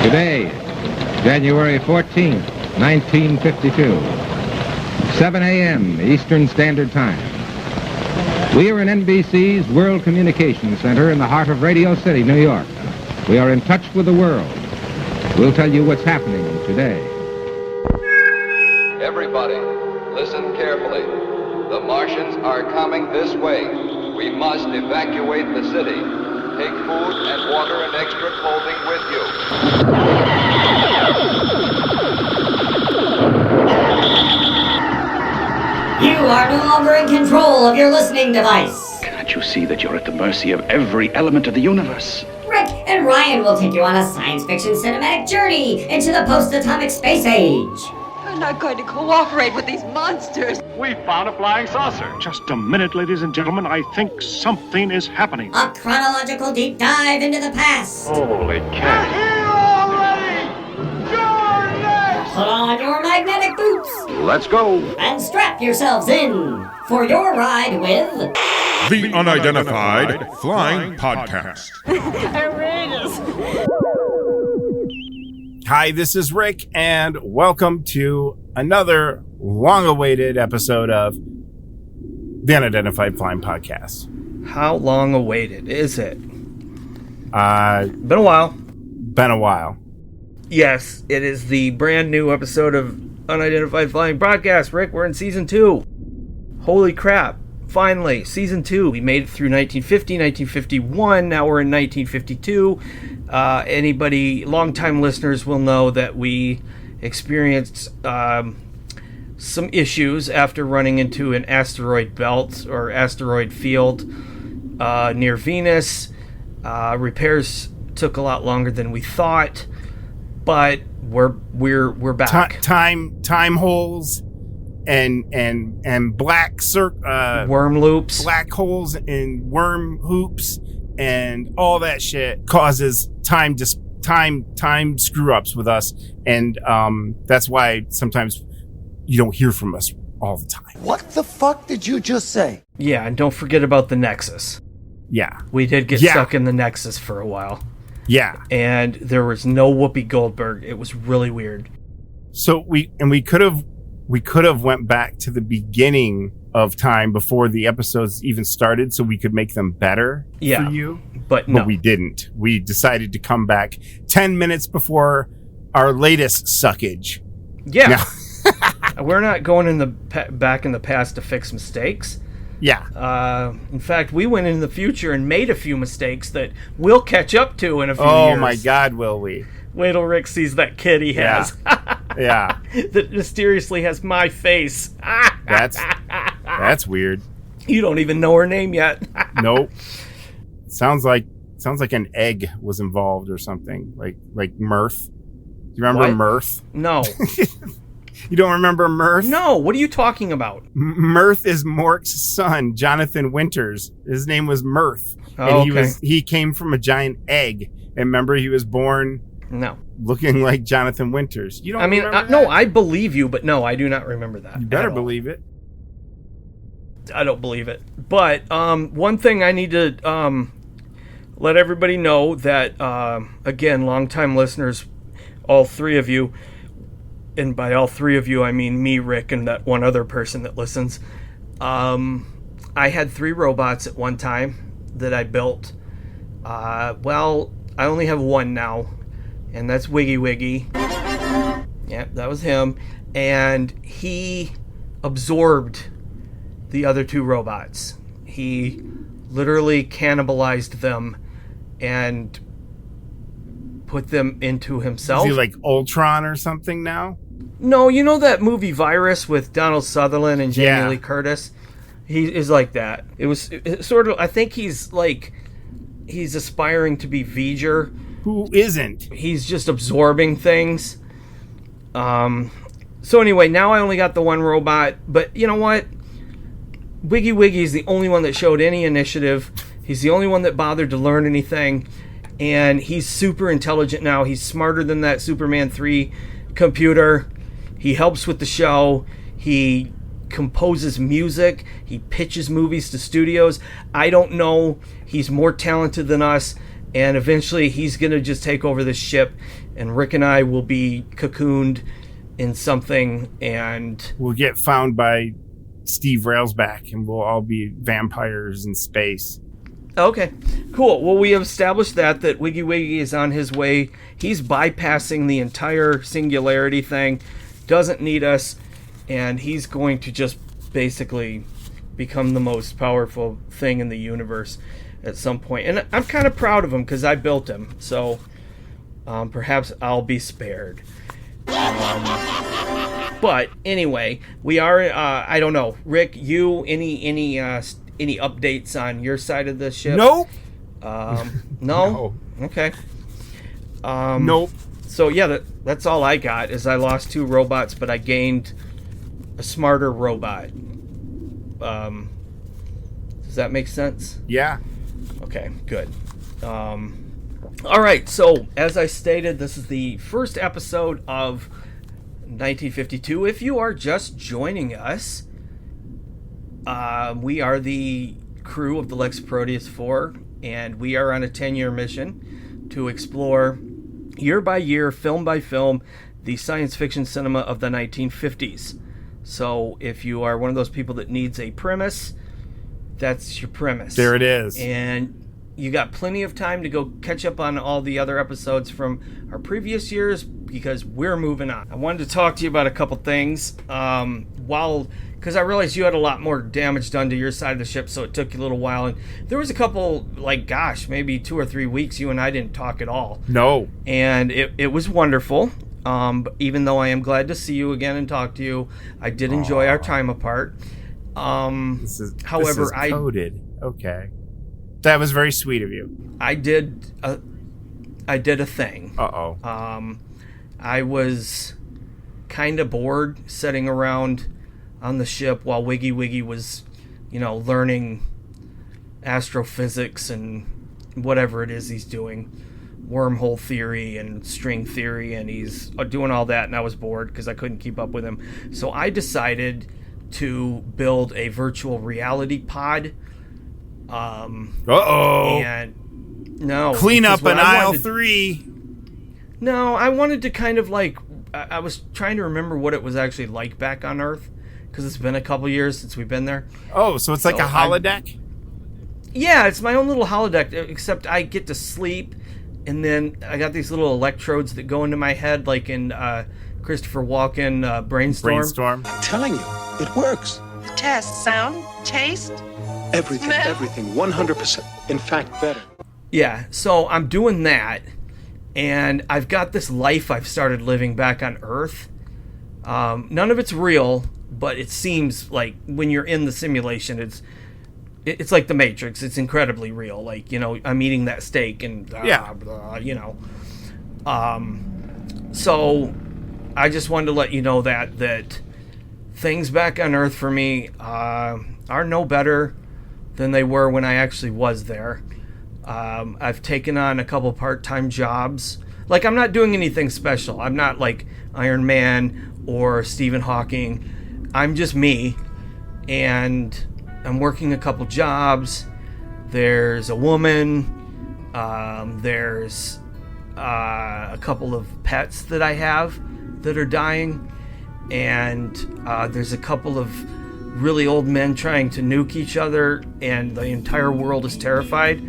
Today, January 14th, 1952, 7 a.m. Eastern Standard Time. We are in NBC's World Communications Center in the heart of Radio City, New York. We are in touch with the world. We'll tell you what's happening today. Everybody, listen carefully. The Martians are coming this way. We must evacuate the city. Take food and water and extra clothing with you. You are no longer in control of your listening device. Can't you see that you're at the mercy of every element of the universe? Rick and Ryan will take you on a science fiction cinematic journey into the post-atomic space age. I'm not going to cooperate with these monsters. We found a flying saucer. Just a minute, ladies and gentlemen. I think something is happening. A chronological deep dive into the past. Holy cow. Put on your magnetic boots. Let's go. And strap yourselves in for your ride with... The Unidentified Flying Podcast. Outrageous. Hi, this is Rick, and welcome to another long-awaited episode of the Unidentified Flying Podcast. How long awaited is it? Been a while. Been a while. Yes, it is the brand new episode of Unidentified Flying Podcast. Rick, we're in season 2. Holy crap. Finally, season 2. We made it through 1950, 1951. Now we're in 1952. Anybody, longtime listeners will know that we experienced some issues after running into an asteroid belt or asteroid field near Venus. Repairs took a lot longer than we thought, but we're back. Time holes and black worm loops, black holes and worm hoops, and all that shit causes time screw ups with us, and that's why sometimes you don't hear from us all the time. What the fuck did you just say? Yeah, and don't forget about the Nexus. Yeah, we did get stuck in the Nexus for a while. Yeah, and there was no Whoopi Goldberg. It was really weird. So we could have went back to the beginning of time before the episodes even started, so we could make them better for you. But we didn't. We decided to come back 10 minutes before our latest suckage. Yeah, we're not going in back in the past to fix mistakes. Yeah. In fact, we went in the future and made a few mistakes that we'll catch up to in a few years. Oh my God, will we? Wait till Rick sees that kid he has. Yeah. That mysteriously has my face. That's weird. You don't even know her name yet. Nope. Sounds like an egg was involved or something. Like Mirth. Do you remember Mirth? No. You don't remember Mirth? No, what are you talking about? Mirth is Mork's son, Jonathan Winters. His name was Mirth. Oh, and he came from a giant egg. And remember, he was born looking like Jonathan Winters. You don't remember that? No, I believe you, but no, I do not remember that. You better believe it. I don't believe it. But one thing I need to let everybody know that, again, longtime listeners, all three of you, and by all three of you, I mean me, Rick, and that one other person that listens. I had 3 robots at one time that I built. Well, I only have one now, and that's Wiggy Wiggy. Yeah, that was him. And he absorbed the other 2 robots. He literally cannibalized them and put them into himself. Is he like Ultron or something now? No, you know that movie Virus with Donald Sutherland and Jamie Lee Curtis? He is like that. It's sort of, I think he's aspiring to be V'ger. Who isn't? He's just absorbing things. So anyway, now I only got the one robot, but you know what? Wiggy Wiggy is the only one that showed any initiative. He's the only one that bothered to learn anything, and he's super intelligent now. He's smarter than that Superman 3 computer. He helps with the show. He composes music. He pitches movies to studios. I don't know. He's more talented than us, and eventually he's going to just take over this ship, and Rick and I will be cocooned in something, and we'll get found by Steve Railsback, and we'll all be vampires in space. Okay, cool. Well, we have established that Wiggy Wiggy is on his way. He's bypassing the entire singularity thing, doesn't need us, and he's going to just basically become the most powerful thing in the universe at some point. And I'm kind of proud of him because I built him, so perhaps I'll be spared. But anyway, we are. I don't know, Rick. You any updates on your side of the ship? Nope. No? No. Okay. Nope. So yeah, that's all I got. Is I lost 2 robots, but I gained a smarter robot. Does that make sense? Yeah. Okay, good. All right, so as I stated, this is the first episode of 1952. If you are just joining us, we are the crew of the Lexaproteus-IV, and we are on a 10-year mission to explore, year by year, film by film, the science fiction cinema of the 1950s. So if you are one of those people that needs a premise, that's your premise. There it is. And you got plenty of time to go catch up on all the other episodes from our previous years because we're moving on. I wanted to talk to you about a couple things. Because I realized you had a lot more damage done to your side of the ship, so it took you a little while. And there was a couple, maybe 2 or 3 weeks you and I didn't talk at all. No. And it was wonderful. Even though I am glad to see you again and talk to you, I did enjoy our time apart. This is coded. Okay. That was very sweet of you. I did a thing. Uh-oh. I was kind of bored sitting around on the ship while Wiggy Wiggy was, learning astrophysics and whatever it is he's doing, wormhole theory and string theory, and he's doing all that, and I was bored because I couldn't keep up with him. So I decided to build a virtual reality pod. And no, clean up in aisle 3. No, I wanted to kind of I was trying to remember what it was actually like back on Earth, because it's been a couple years since we've been there. Oh, so it's like a holodeck? Yeah, it's my own little holodeck, except I get to sleep, and then I got these little electrodes that go into my head, like in Christopher Walken Brainstorm. I'm telling you, it works. The test, sound, taste, Everything, smell. everything, 100%. In fact, better. Yeah, so I'm doing that, and I've got this life I've started living back on Earth. None of it's real, but it seems like when you're in the simulation, it's like the Matrix. It's incredibly real. I'm eating that steak and So I just wanted to let you know that things back on Earth for me are no better than they were when I actually was there. I've taken on a couple part-time jobs. I'm not doing anything special. I'm not like Iron Man or Stephen Hawking. I'm just me, and I'm working a couple jobs. There's a woman. There's a couple of pets that I have that are dying, and there's a couple of really old men trying to nuke each other, and the entire world is terrified.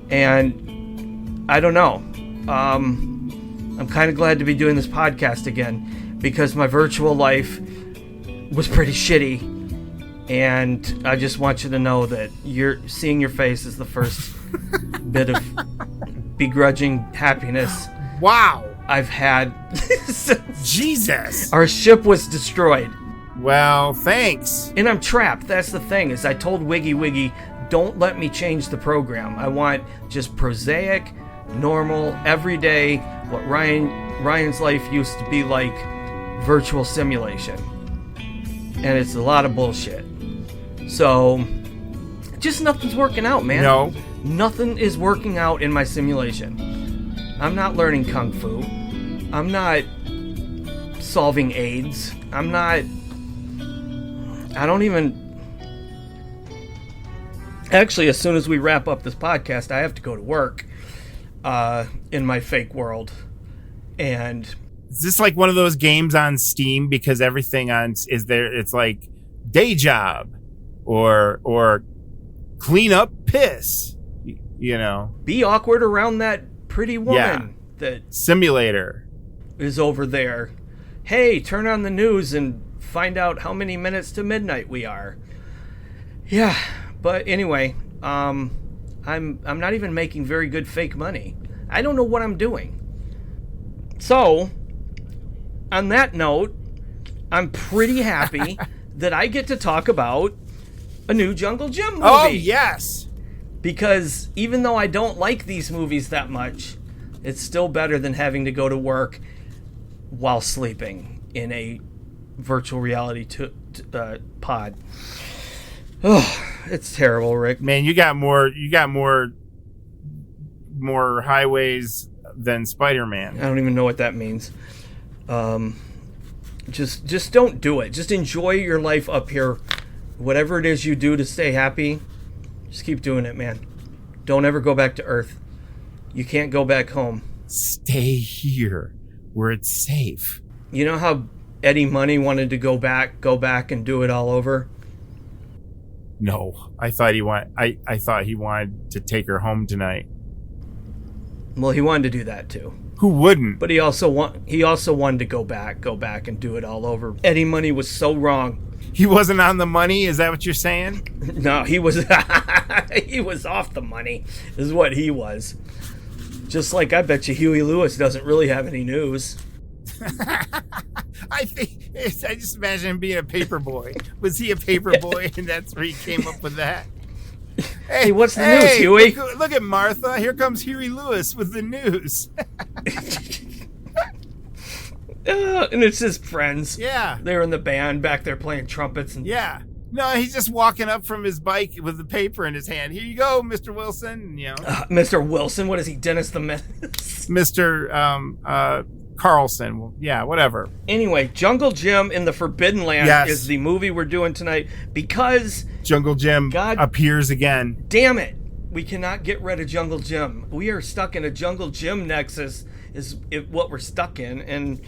And I don't know. I'm kind of glad to be doing this podcast again, because my virtual life was pretty shitty, and I just want you to know that seeing your face is the first bit of begrudging happiness. Wow. I've had. Jesus. Our ship was destroyed. Well, thanks. And I'm trapped. That's the thing, is I told Wiggy Wiggy, don't let me change the program. I want just prosaic, normal, everyday, what Ryan's life used to be like, virtual simulation. And it's a lot of bullshit. So, just nothing's working out, man. No. Nothing is working out in my simulation. I'm not learning Kung Fu. I'm not solving AIDS. Actually, as soon as we wrap up this podcast, I have to go to work. in my fake world. And is this like one of those games on Steam because everything on is there? It's like day job or clean up piss, you know, be awkward around that pretty woman that simulator is over there. Hey, turn on the news and find out how many minutes to midnight we are. Yeah, but anyway, I'm not even making very good fake money. I don't know what I'm doing. So, on that note, I'm pretty happy that I get to talk about a new Jungle Jim movie. Oh, yes. Because even though I don't like these movies that much, it's still better than having to go to work while sleeping in a virtual reality pod. Oh, it's terrible, Rick. Man, you got more highways than Spider-Man. I don't even know what that means. Just don't do it. Just enjoy your life up here. Whatever it is you do to stay happy, just keep doing it, man. Don't ever go back to Earth. You can't go back home. Stay here where it's safe. You know how Eddie Money wanted to go back and do it all over? No, I thought he wanted to take her home tonight. Well, he wanted to do that too. Who wouldn't? But he also wanted to go back and do it all over. Eddie Money was so wrong. He wasn't on the money? Is that what you're saying? No, he was he was off the money, is what he was. Just like I bet you Huey Lewis doesn't really have any news. I just imagine him being a paper boy. Was he a paper boy and that's where he came up with that? Hey, what's the news, Huey? Look at Martha. Here comes Huey Lewis with the news. And it's his friends. Yeah. They're in the band back there playing trumpets. And yeah. No, he's just walking up from his bike with the paper in his hand. Here you go, Mr. Wilson. You know, Mr. Wilson. What is he, Dennis the Menace? Mr. Carlson. Well, yeah, whatever. Anyway, Jungle Jim in the Forbidden Land is the movie we're doing tonight because Jungle Jim appears again. Damn it. We cannot get rid of Jungle Jim. We are stuck in a Jungle Jim nexus is what we're stuck in. And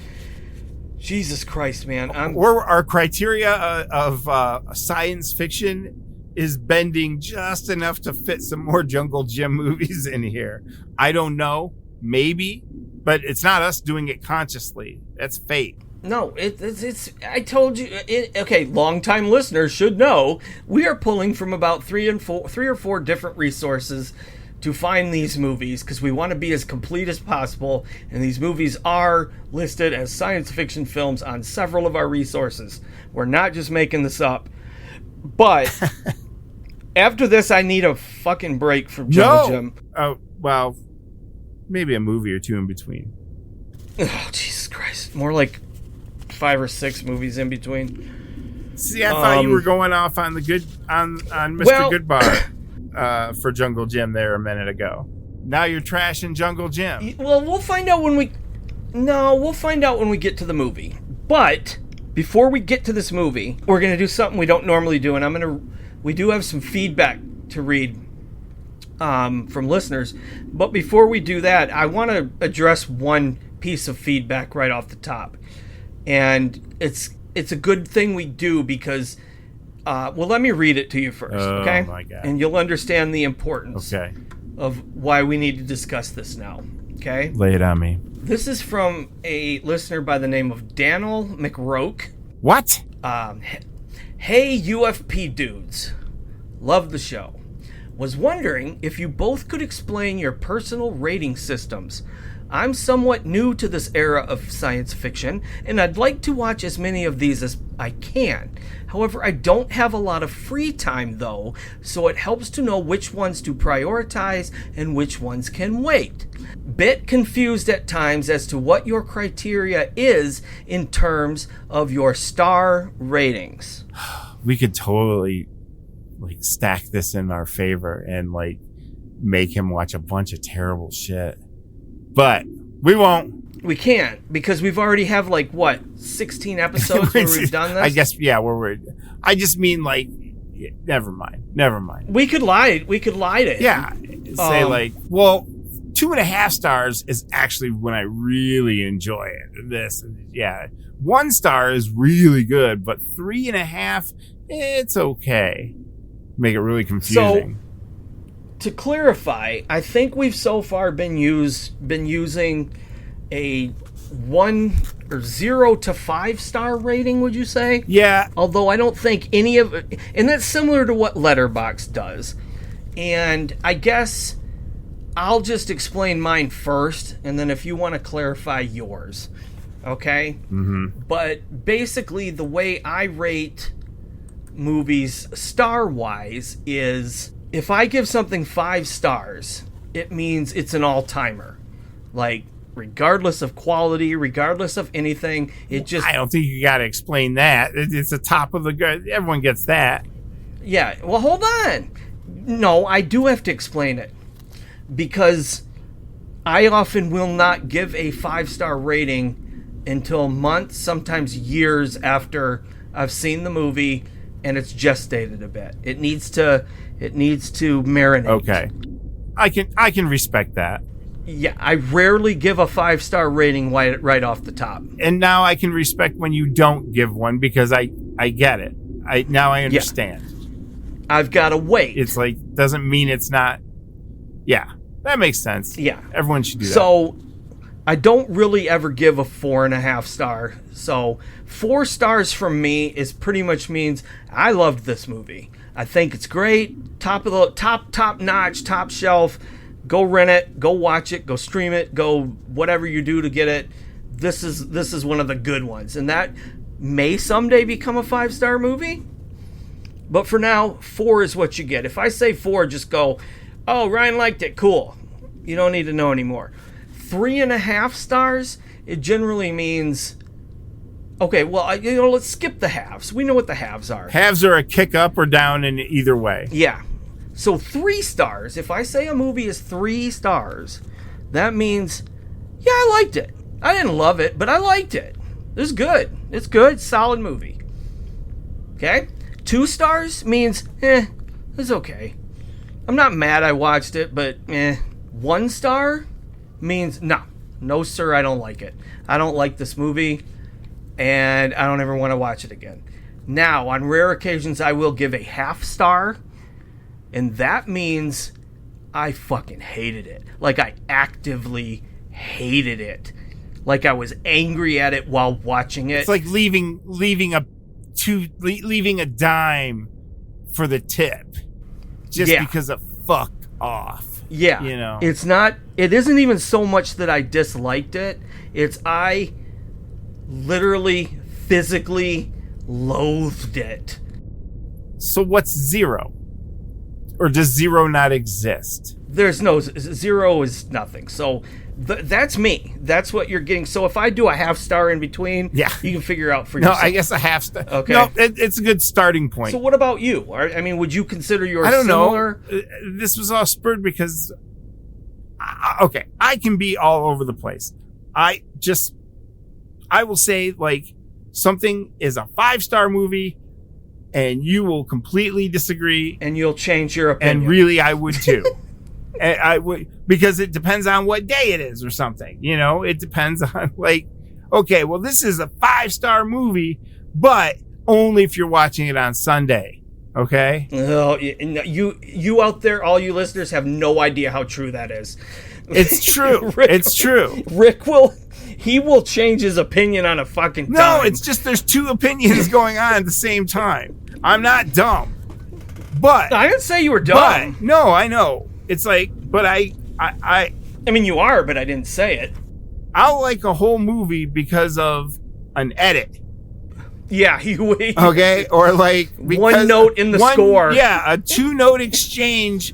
Jesus Christ, man. Or our criteria of science fiction is bending just enough to fit some more Jungle Jim movies in here. I don't know. Maybe. But it's not us doing it consciously. That's fate. No, it's I told you. Okay, longtime listeners should know we are pulling from about three or four different resources to find these movies because we want to be as complete as possible. And these movies are listed as science fiction films on several of our resources. We're not just making this up. But after this, I need a fucking break from Jungle Jim. Oh, well, maybe a movie or two in between. Oh, Jesus Christ. More like 5 or 6 movies in between. See, I thought you were going off on Mr. Goodbar for Jungle Jim there a minute ago. Now you're trashing Jungle Jim. Well, we'll find out when we get to the movie. But before we get to this movie, we're going to do something we don't normally do, and we do have some feedback to read from listeners. But before we do that, I want to address one piece of feedback right off the top. And it's a good thing we do because, let me read it to you first, okay? Oh, my God. And you'll understand the importance of why we need to discuss this now, okay? Lay it on me. This is from a listener by the name of Daniel McRoke. What? Hey, UFP dudes. Love the show. Was wondering if you both could explain your personal rating systems. I'm somewhat new to this era of science fiction, and I'd like to watch as many of these as I can. However, I don't have a lot of free time, though, so it helps to know which ones to prioritize and which ones can wait. Bit confused at times as to what your criteria is in terms of your star ratings. We could totally stack this in our favor and make him watch a bunch of terrible shit. But we won't. We can't because we've already have 16 episodes where we've done this. I guess I just mean never mind. We could lie to him. Yeah. Say 2.5 stars is actually when I really enjoy it. This, yeah. 1 star is really good, but 3.5, it's okay. Make it really confusing. So, to clarify, I think we've so far been using a 1 or 0 to 5 star rating, would you say? Yeah. Although I don't think any of it, and that's similar to what Letterboxd does. And I guess I'll just explain mine first, and then if you want to clarify yours, okay? Mm-hmm. But basically, the way I rate movies star-wise is, if I give something 5 stars, it means it's an all-timer. Like, regardless of quality, regardless of anything, it just... I don't think you got to explain that. It's the top of the... Everyone gets that. Yeah, well, hold on. No, I do have to explain it. Because I often will not give a 5-star rating until months, sometimes years after I've seen the movie and it's gestated a bit. It needs to marinate. Okay. I can respect that. Yeah, I rarely give a 5-star rating right off the top. And now I can respect when you don't give one because I get it. Now I understand. Yeah. I've got to wait. It's like, doesn't mean it's not. Yeah, that makes sense. Yeah. Everyone should do that. So, I don't really ever give a 4.5 star. So, 4 stars from me is pretty much means I loved this movie. I think it's great. Top notch, top shelf. Go rent it, go watch it, go stream it, go whatever you do to get it. This is one of the good ones. And that may someday become a 5-star movie. But for now, 4 is what you get. If I say 4, just go, oh, Ryan liked it, cool. You don't need to know anymore. 3.5 stars, it generally means, okay, well, let's skip the halves. We know what the halves are. Halves are a kick up or down in either way. Yeah. So 3 stars, if I say a movie is 3 stars, that means, yeah, I liked it. I didn't love it, but I liked it. It's good. It's good, solid movie. Okay? 2 stars means, it's okay. I'm not mad I watched it, but 1 star means, no sir, I don't like it. I don't like this movie, and I don't ever want to watch it again. Now, on rare occasions, I will give a 0.5 star, and that means I fucking hated it. Like, I actively hated it. Like, I was angry at it while watching it. It's like leaving a dime for the tip just because of fuck off. Yeah. You know. It isn't even so much that I disliked it. It's I literally physically loathed it. So what's 0? Or does 0 not exist? There's no 0 is nothing. So that's me. That's what you're getting. So if I do a 0.5 star in between, you can figure out for yourself. No, I guess a 0.5 star. Okay. No, it's a good starting point. So what about you? I mean, would you consider yours I don't similar? know. This was all spurred because, okay, I can be all over the place. I will say, like, something is a 5-star movie and you will completely disagree. And you'll change your opinion. And really, I would too. And I would, because it depends on what day it is or something. You know, it depends on, like, okay, well, this is a 5-star movie, but only if you're watching it on Sunday. Okay? Oh, you out there, all you listeners, have no idea how true that is. It's true. It's true. Rick will change his opinion on a fucking dime. No, it's just there's 2 opinions going on at the same time. I'm not dumb. But I didn't say you were dumb. But, no, I know. It's like, but I mean, you are, but I didn't say it. I'll like a whole movie because of an edit. Yeah, okay, or like one note in the score. Yeah, a 2-note exchange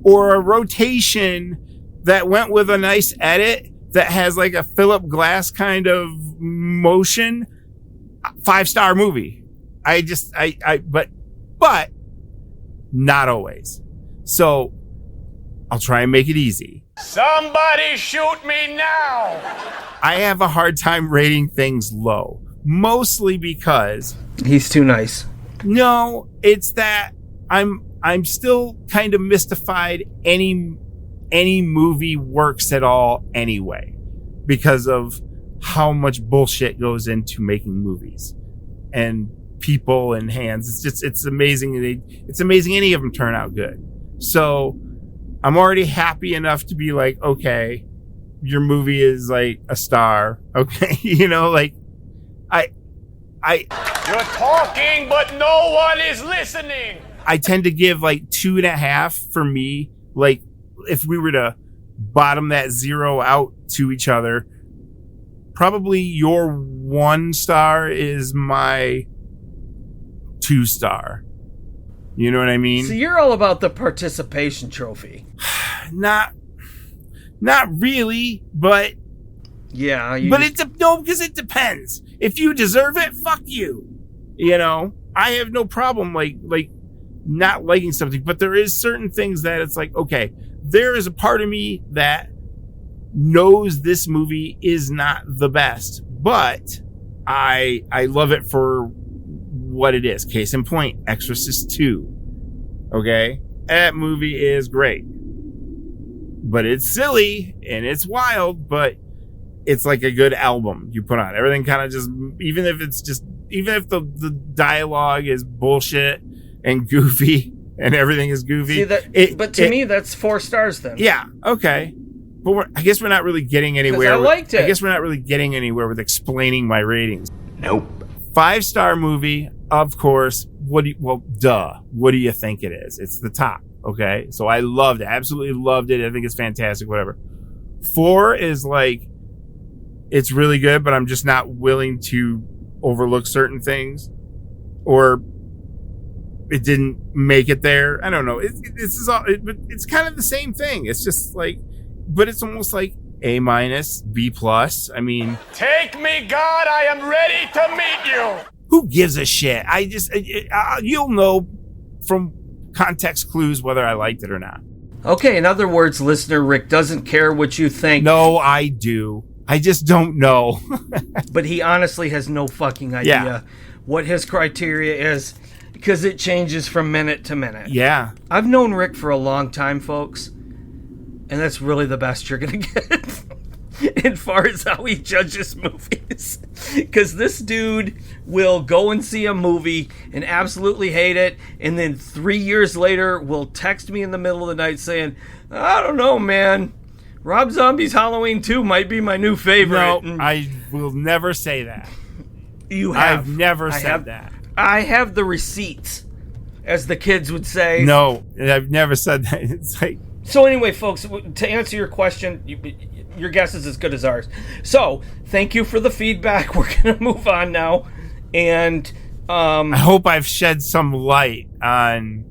or a rotation that went with a nice edit that has like a Philip Glass kind of motion. 5-star movie. But not always. So I'll try and make it easy. Somebody shoot me now! I have a hard time rating things low. Mostly because... He's too nice. No, it's that I'm still kind of mystified any movie works at all anyway, because of how much bullshit goes into making movies and people and hands. It's amazing. It's amazing any of them turn out good. So I'm already happy enough to be like, okay, your movie is like a star. Okay. You know, like You're talking, but no one is listening. I tend to give like 2.5 for me. Like if we were to bottom that 0 out to each other, probably your 1 star is my 2 star. You know what I mean? So you're all about the participation trophy. Not really, but yeah. Because it depends. If you deserve it, fuck you. You know, I have no problem like not liking something, but there is certain things that it's like, okay, there is a part of me that knows this movie is not the best, but I love it for what it is. Case in point, Exorcist 2. Okay? That movie is great. But it's silly and it's wild, but it's like a good album you put on. Everything kind of just, even if the dialogue is bullshit and goofy and everything is goofy. See, but to me, that's 4 stars then. Yeah. Okay. But I guess we're not really getting anywhere. I liked it. I guess we're not really getting anywhere with explaining my ratings. Nope. 5-star movie, of course. What do you think it is? It's the top. Okay. So I loved it. Absolutely loved it. I think it's fantastic. Whatever. 4 is like, it's really good, but I'm just not willing to overlook certain things, or it didn't make it there. I don't know. It's kind of the same thing. It's just like, but it's almost like A-, B+. I mean, Take me, God, I am ready to meet you. Who gives a shit? You'll know from context clues whether I liked it or not. Okay, in other words, listener Rick doesn't care what you think. No, I do. I just don't know. But he honestly has no fucking idea what his criteria is, because it changes from minute to minute. Yeah. I've known Rick for a long time, folks, and that's really the best you're going to get as far as how he judges movies. Because this dude will go and see a movie and absolutely hate it, and then 3 years later will text me in the middle of the night saying, I don't know, man. Rob Zombie's Halloween 2 might be my new favorite. No, I will never say that. You have. I've never said that. I have the receipts, as the kids would say. No, I've never said that. It's like... So anyway, folks, to answer your question, your guess is as good as ours. So, thank you for the feedback. We're going to move on now. And I hope I've shed some light on...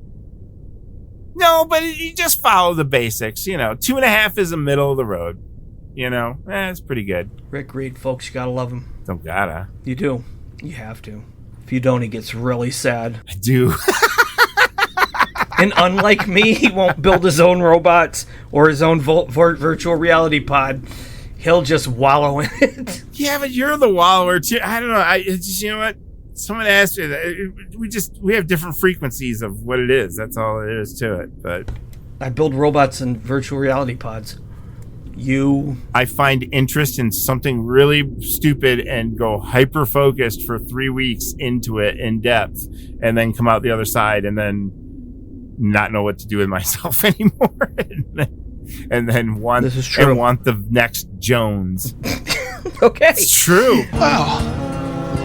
No, but you just follow the basics. You know, 2.5 is the middle of the road. You know, it's pretty good. Rick Reed, folks, you gotta love him. Don't gotta. You do. You have to. If you don't, he gets really sad. I do. And unlike me, he won't build his own robots or his own virtual reality pod. He'll just wallow in it. Yeah, but you're the wallower too. I don't know. You know what? Someone asked me that. We have different frequencies of what it is. That's all it is to it. But I build robots and virtual reality pods. I find interest in something really stupid and go hyper focused for 3 weeks into it in depth, and then come out the other side and then not know what to do with myself anymore. and then want the next Jones. Okay, it's true. Wow.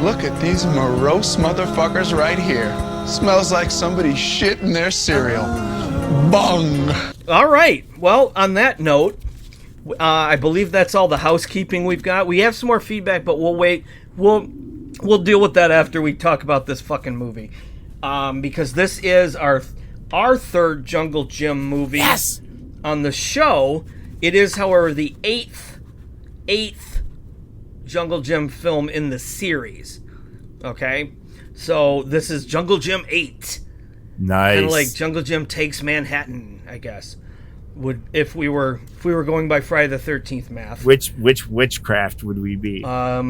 Look at these morose motherfuckers right here. Smells like somebody shit in their cereal. Bung. All right. Well, on that note, I believe that's all the housekeeping we've got. We have some more feedback, but we'll wait. We'll deal with that after we talk about this fucking movie. Because this is our third Jungle Gym movie on the show. It is, however, the eighth Jungle Gym film in the series. Okay? So this is Jungle Gym 8. Nice. Kind of like Jungle Gym Takes Manhattan, I guess. If we were going by Friday the 13th math. Which witchcraft would we be? I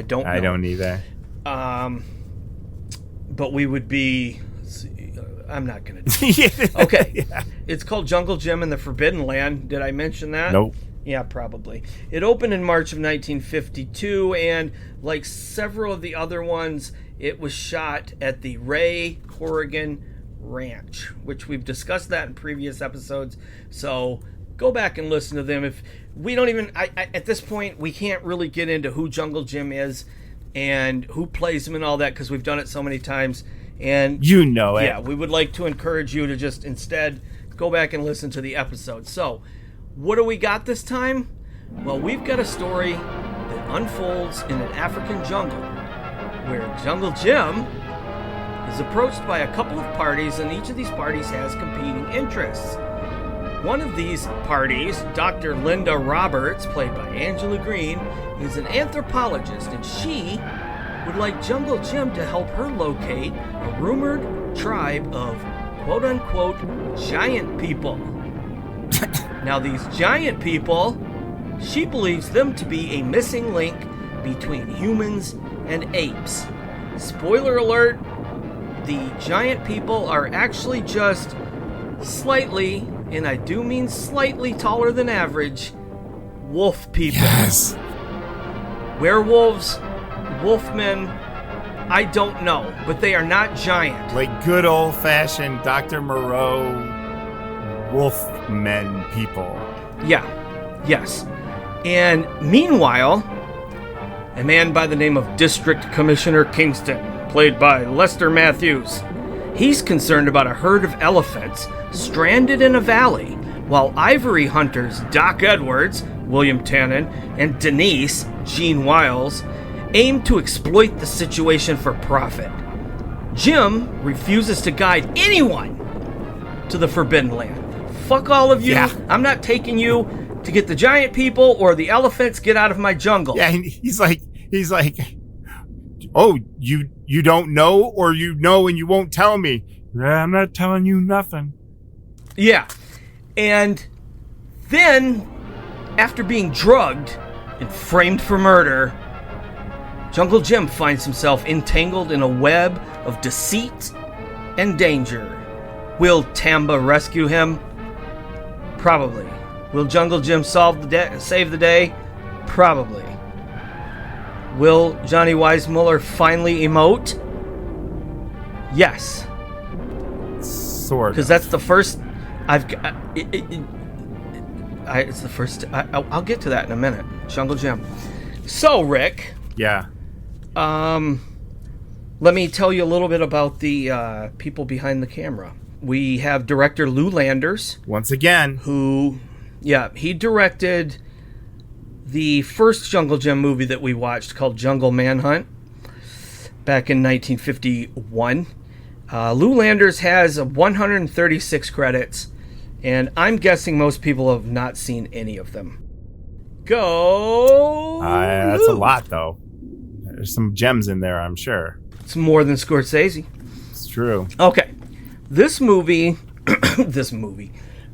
don't know. I don't either. But we would be, let's see, I'm not going to do it. Okay. Yeah. It's called Jungle Jim and the Forbidden Land. Did I mention that? Nope. Yeah, probably. It opened in March of 1952, and like several of the other ones, it was shot at the Ray Corrigan Ranch, which we've discussed that in previous episodes. So go back and listen to them. If we don't even, at this point, we can't really get into who Jungle Jim is and who plays him and all that because we've done it so many times. And you know it. Yeah, we would like to encourage you to just instead go back and listen to the episode. So, what do we got this time? Well, we've got a story that unfolds in an African jungle where Jungle Jim is approached by a couple of parties, and each of these parties has competing interests. One of these parties, Dr. Linda Roberts, played by Angela Green, is an anthropologist, and she would like Jungle Jim to help her locate a rumored tribe of quote-unquote giant people. Now, these giant people, she believes them to be a missing link between humans and apes. Spoiler alert, the giant people are actually just slightly, and I do mean slightly taller than average, wolf people. Yes. Werewolves, wolfmen, I don't know, but they are not giant. Like good old-fashioned Dr. Moreau wolfmen people. Yeah, yes. And meanwhile, a man by the name of District Commissioner Kingston, played by Lester Matthews, he's concerned about a herd of elephants stranded in a valley, while ivory hunters Doc Edwards, William Tannen, and Denise, Jean Wiles, aim to exploit the situation for profit. Jim refuses to guide anyone to the Forbidden Land. Fuck all of you. Yeah. I'm not taking you to get the giant people or the elephants. Get out of my jungle. Yeah, he's like, oh, you don't know, or you know and you won't tell me. Yeah, I'm not telling you nothing. Yeah. And then, after being drugged and framed for murder, Jungle Jim finds himself entangled in a web of deceit and danger. Will Tamba rescue him? Probably. Will Jungle Jim save the day? Probably. Will Johnny Weissmuller finally emote? Yes. Sort of. Because that's the first I've got. It's the first. I'll get to that in a minute. Jungle Jim. So, Rick. Yeah. Let me tell you a little bit about the people behind the camera. We have director Lou Landers. Once again. He directed the first Jungle Jim movie that we watched called Jungle Manhunt back in 1951. Lou Landers has 136 credits, and I'm guessing most people have not seen any of them. Go! That's a lot, though. There's some gems in there, I'm sure. It's more than Scorsese. It's true. Okay. This movie,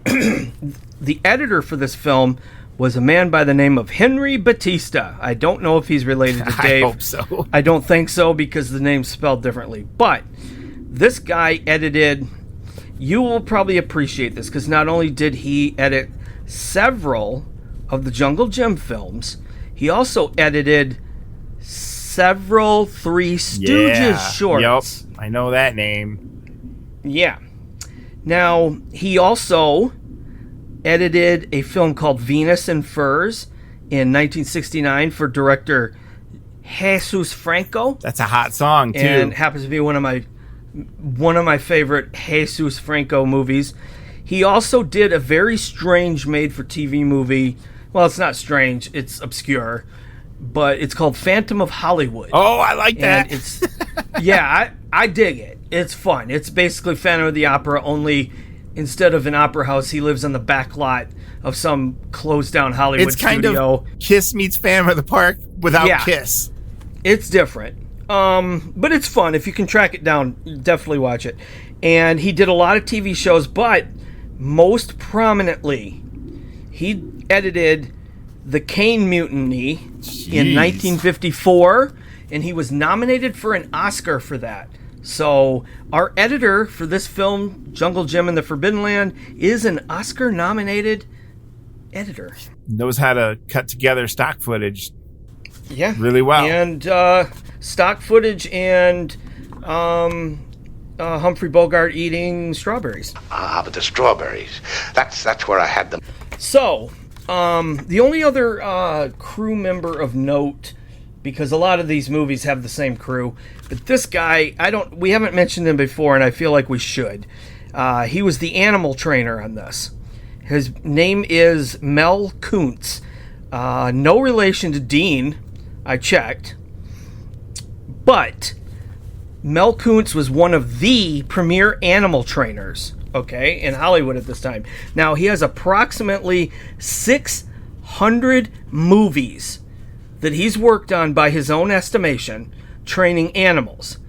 the editor for this film was a man by the name of Henry Batista. I don't know if he's related to Dave. I hope so. I don't think so because the name's spelled differently. But this guy edited, you will probably appreciate this because not only did he edit several of the Jungle Jim films, he also edited several Three Stooges shorts. Yep, I know that name. Yeah. Now, he also edited a film called Venus in Furs in 1969 for director Jesus Franco. That's a hot song, too. And happens to be one of my favorite Jesus Franco movies. He also did a very strange made-for-TV movie. Well, it's not strange. It's obscure. But it's called Phantom of Hollywood. Oh, I like that. And it's I dig it. It's fun. It's basically Phantom of the Opera, only instead of an opera house, he lives on the back lot of some closed-down Hollywood studio. It's kind of Kiss meets Phantom of the Park without Kiss. It's different. But it's fun. If you can track it down, definitely watch it. And he did a lot of TV shows, but most prominently, he edited The Caine Mutiny in 1954, and he was nominated for an Oscar for that. So our editor for this film, Jungle Jim and the Forbidden Land, is an Oscar-nominated editor. Knows how to cut together stock footage. Yeah, really well. And stock footage and Humphrey Bogart eating strawberries. But the strawberries, that's where I had them. So, the only other crew member of note, because a lot of these movies have the same crew, but this guy, we haven't mentioned him before, and I feel like we should. He was the animal trainer on this. His name is Mel Kuntz. No relation to Dean, I checked. But Mel Kuntz was one of the premier animal trainers, okay, in Hollywood at this time. Now, he has approximately 600 movies that he's worked on by his own estimation, training animals.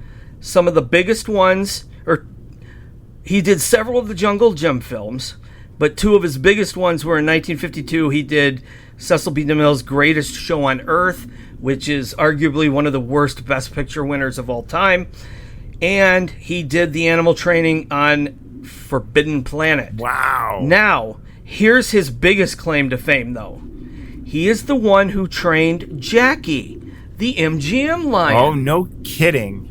Some of the biggest ones, he did several of the Jungle Jim films, but two of his biggest ones were in 1952. He did Cecil B. DeMille's Greatest Show on Earth, which is arguably one of the worst Best Picture winners of all time. And he did the animal training on Forbidden Planet. Wow. Now, here's his biggest claim to fame, though. He is the one who trained Jackie, the MGM lion. Oh, no kidding.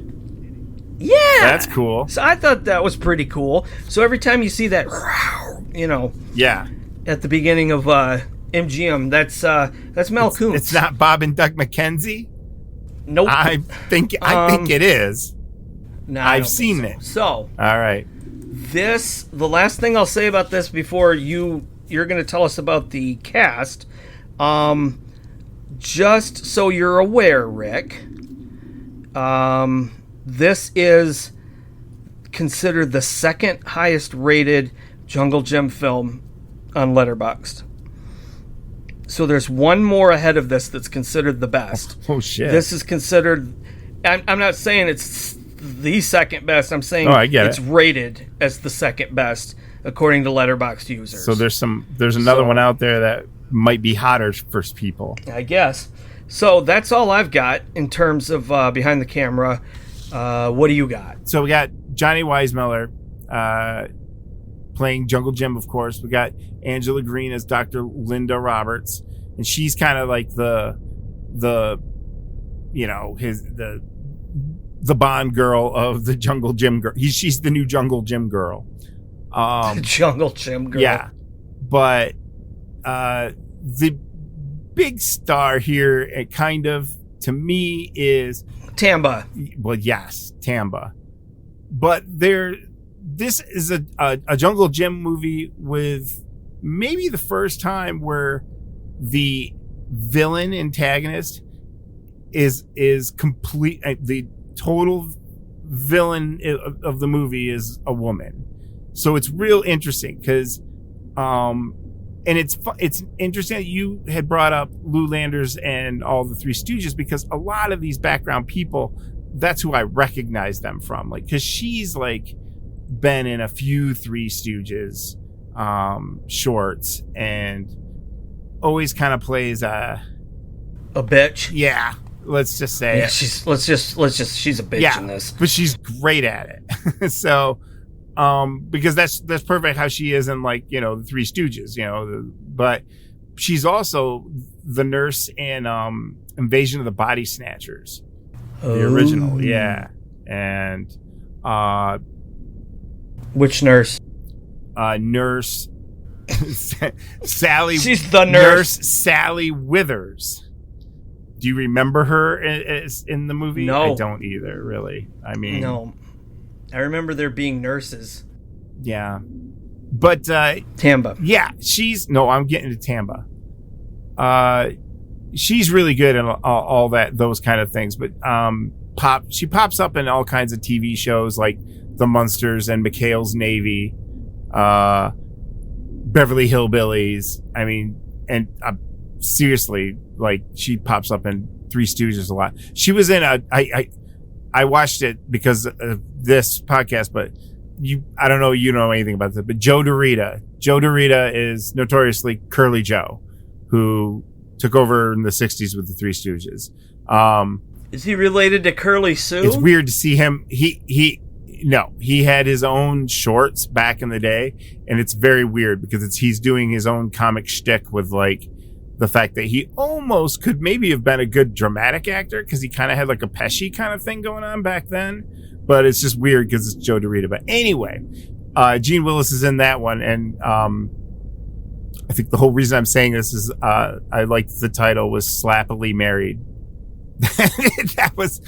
Yeah. That's cool. So I thought that was pretty cool. So every time you see that, yeah, at the beginning of MGM, that's Mel Kuntz. It's not Bob and Doug McKenzie? Nope. I think it is. No, I've seen it. So, all right. The last thing I'll say about this before you're going to tell us about the cast, just so you're aware, Rick, this is considered the second highest rated Jungle Jim film on Letterboxd. So there's one more ahead of this that's considered the best. Oh shit. This is considered, I'm not saying it's the second best. I'm saying it's rated as the second best according to Letterboxd users. So there's another one out there that might be hotter for people, I guess. So that's all I've got in terms of behind the camera. What do you got? So we got Johnny Weissmuller playing Jungle Jim, of course. We got Angela Green as Dr. Linda Roberts, and she's kind of like the Bond girl of the Jungle Jim girl. She's the new Jungle Jim girl. Jungle Jim girl. Yeah, but the big star here, it kind of, to me, is Tamba. Well, yes, Tamba. But this is a Jungle Jim movie with maybe the first time where the villain antagonist is complete. The total villain of the movie is a woman. So it's real interesting because, and it's interesting that you had brought up Lou Landers and all the Three Stooges, because a lot of these background people, that's who I recognize them from. Like, because she's like been in a few Three Stooges shorts and always kind of plays a bitch. Yeah, let's just say. Yeah, she's a bitch in this, but she's great at it. So. Because that's perfect how she is in, like, the Three Stooges, but she's also the nurse in Invasion of the Body Snatchers, the original, yeah. And which nurse? Nurse Sally. She's the nurse. Sally Withers. Do you remember her in the movie? No, I don't either. Really, I mean, no. I remember there being nurses. Yeah. But Tamba. Yeah, I'm getting to Tamba. She's really good in all those kind of things, but she pops up in all kinds of TV shows like The Munsters and McHale's Navy, Beverly Hillbillies. I mean, and seriously, like, she pops up in Three Stooges a lot. She was in I watched it because of this podcast, but I don't know, you know anything about this, but Joe DeRita. Joe DeRita is notoriously Curly Joe, who took over in the 60s with the Three Stooges. Is he related to Curly Sue? It's weird to see him. He had his own shorts back in the day, and it's very weird because he's doing his own comic shtick with like the fact that he almost could maybe have been a good dramatic actor because he kind of had like a Pesci kind of thing going on back then. But it's just weird because it's Joe DeRita. But anyway, Gene Willis is in that one, and I think the whole reason I'm saying this is I liked the title was Slappily Married. that was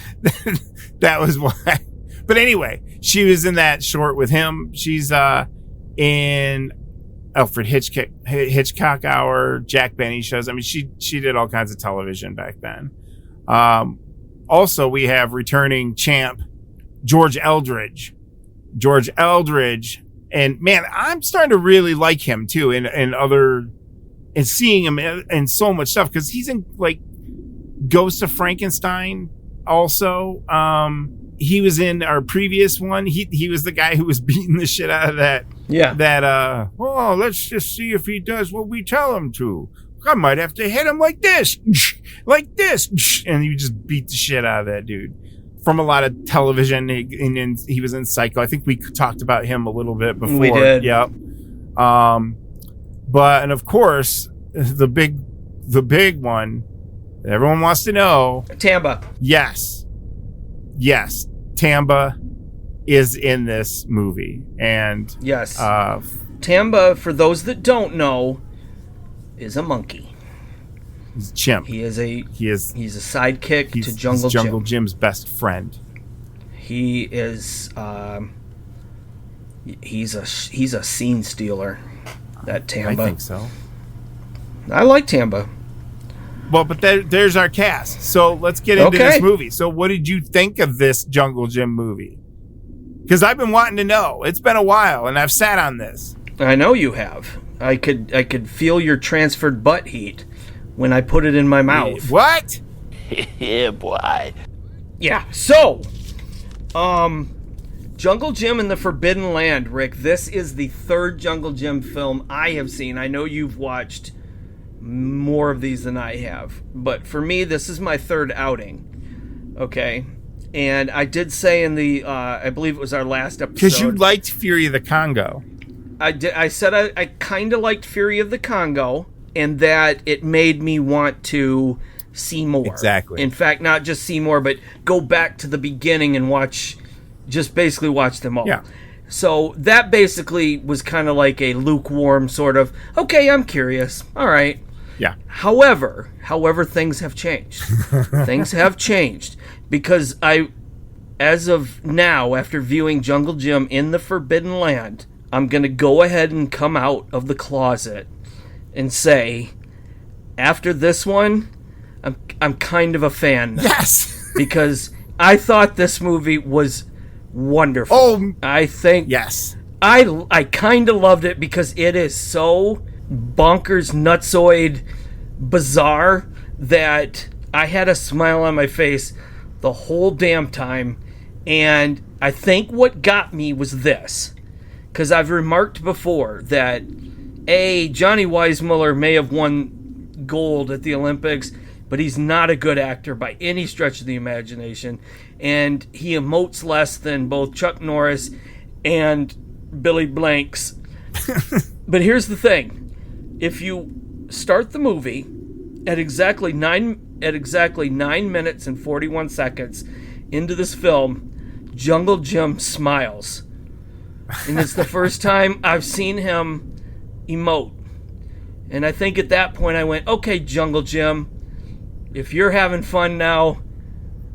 why. But anyway, she was in that short with him. She's in Alfred Hitchcock Hour, Jack Benny shows. I mean, she did all kinds of television back then. Also, we have returning champ George Eldridge. And man, I'm starting to really like him too and seeing him in so much stuff because he's in like Ghost of Frankenstein also. He was in our previous one. He was the guy who was beating the shit out of that. Yeah. Let's just see if he does what we tell him to. I might have to hit him like this. And you just beat the shit out of that dude. From a lot of television, and he was in Psycho. I think we talked about him a little bit before. We did. Yep. And of course, the big one that everyone wants to know. Tamba. Yes. Tamba is in this movie. And yes. Tamba, for those that don't know, is a monkey. He's a chimp. He's a sidekick to Jungle Jim. Jungle Jim's best friend. He is he's a scene stealer. That Tamba. I think so. I like Tamba. Well, but there's our cast. So let's get into this movie. So what did you think of this Jungle Jim movie? Because I've been wanting to know. It's been a while, and I've sat on this. I know you have. I could feel your transferred butt heat when I put it in my mouth. What? Yeah, boy. Yeah. So, Jungle Jim and the Forbidden Land, Rick. This is the third Jungle Jim film I have seen. I know you've watched more of these than I have, but for me, this is my third outing. Okay. And I did say in the, I believe it was our last episode. Because you liked Fury of the Congo. I said I kind of liked Fury of the Congo, and that it made me want to see more. Exactly. In fact, not just see more, but go back to the beginning and basically watch them all. Yeah. So that basically was kind of like a lukewarm sort of, okay, I'm curious. All right. Yeah. However, things have changed. Things have changed because as of now, after viewing Jungle Jim in the Forbidden Land, I'm going to go ahead and come out of the closet and say, after this one, I'm kind of a fan now. Yes. Because I thought this movie was wonderful. Oh, I think yes. I kind of loved it because it is so bonkers, nutsoid, bizarre that I had a smile on my face the whole damn time. And I think what got me was this. Because I've remarked before that Johnny Weissmuller may have won gold at the Olympics, but he's not a good actor by any stretch of the imagination. And he emotes less than both Chuck Norris and Billy Blanks. But here's the thing. If you start the movie at exactly 9 minutes and 41 seconds into this film, Jungle Jim smiles. And it's the first time I've seen him emote. And I think at that point I went, okay, Jungle Jim, if you're having fun now,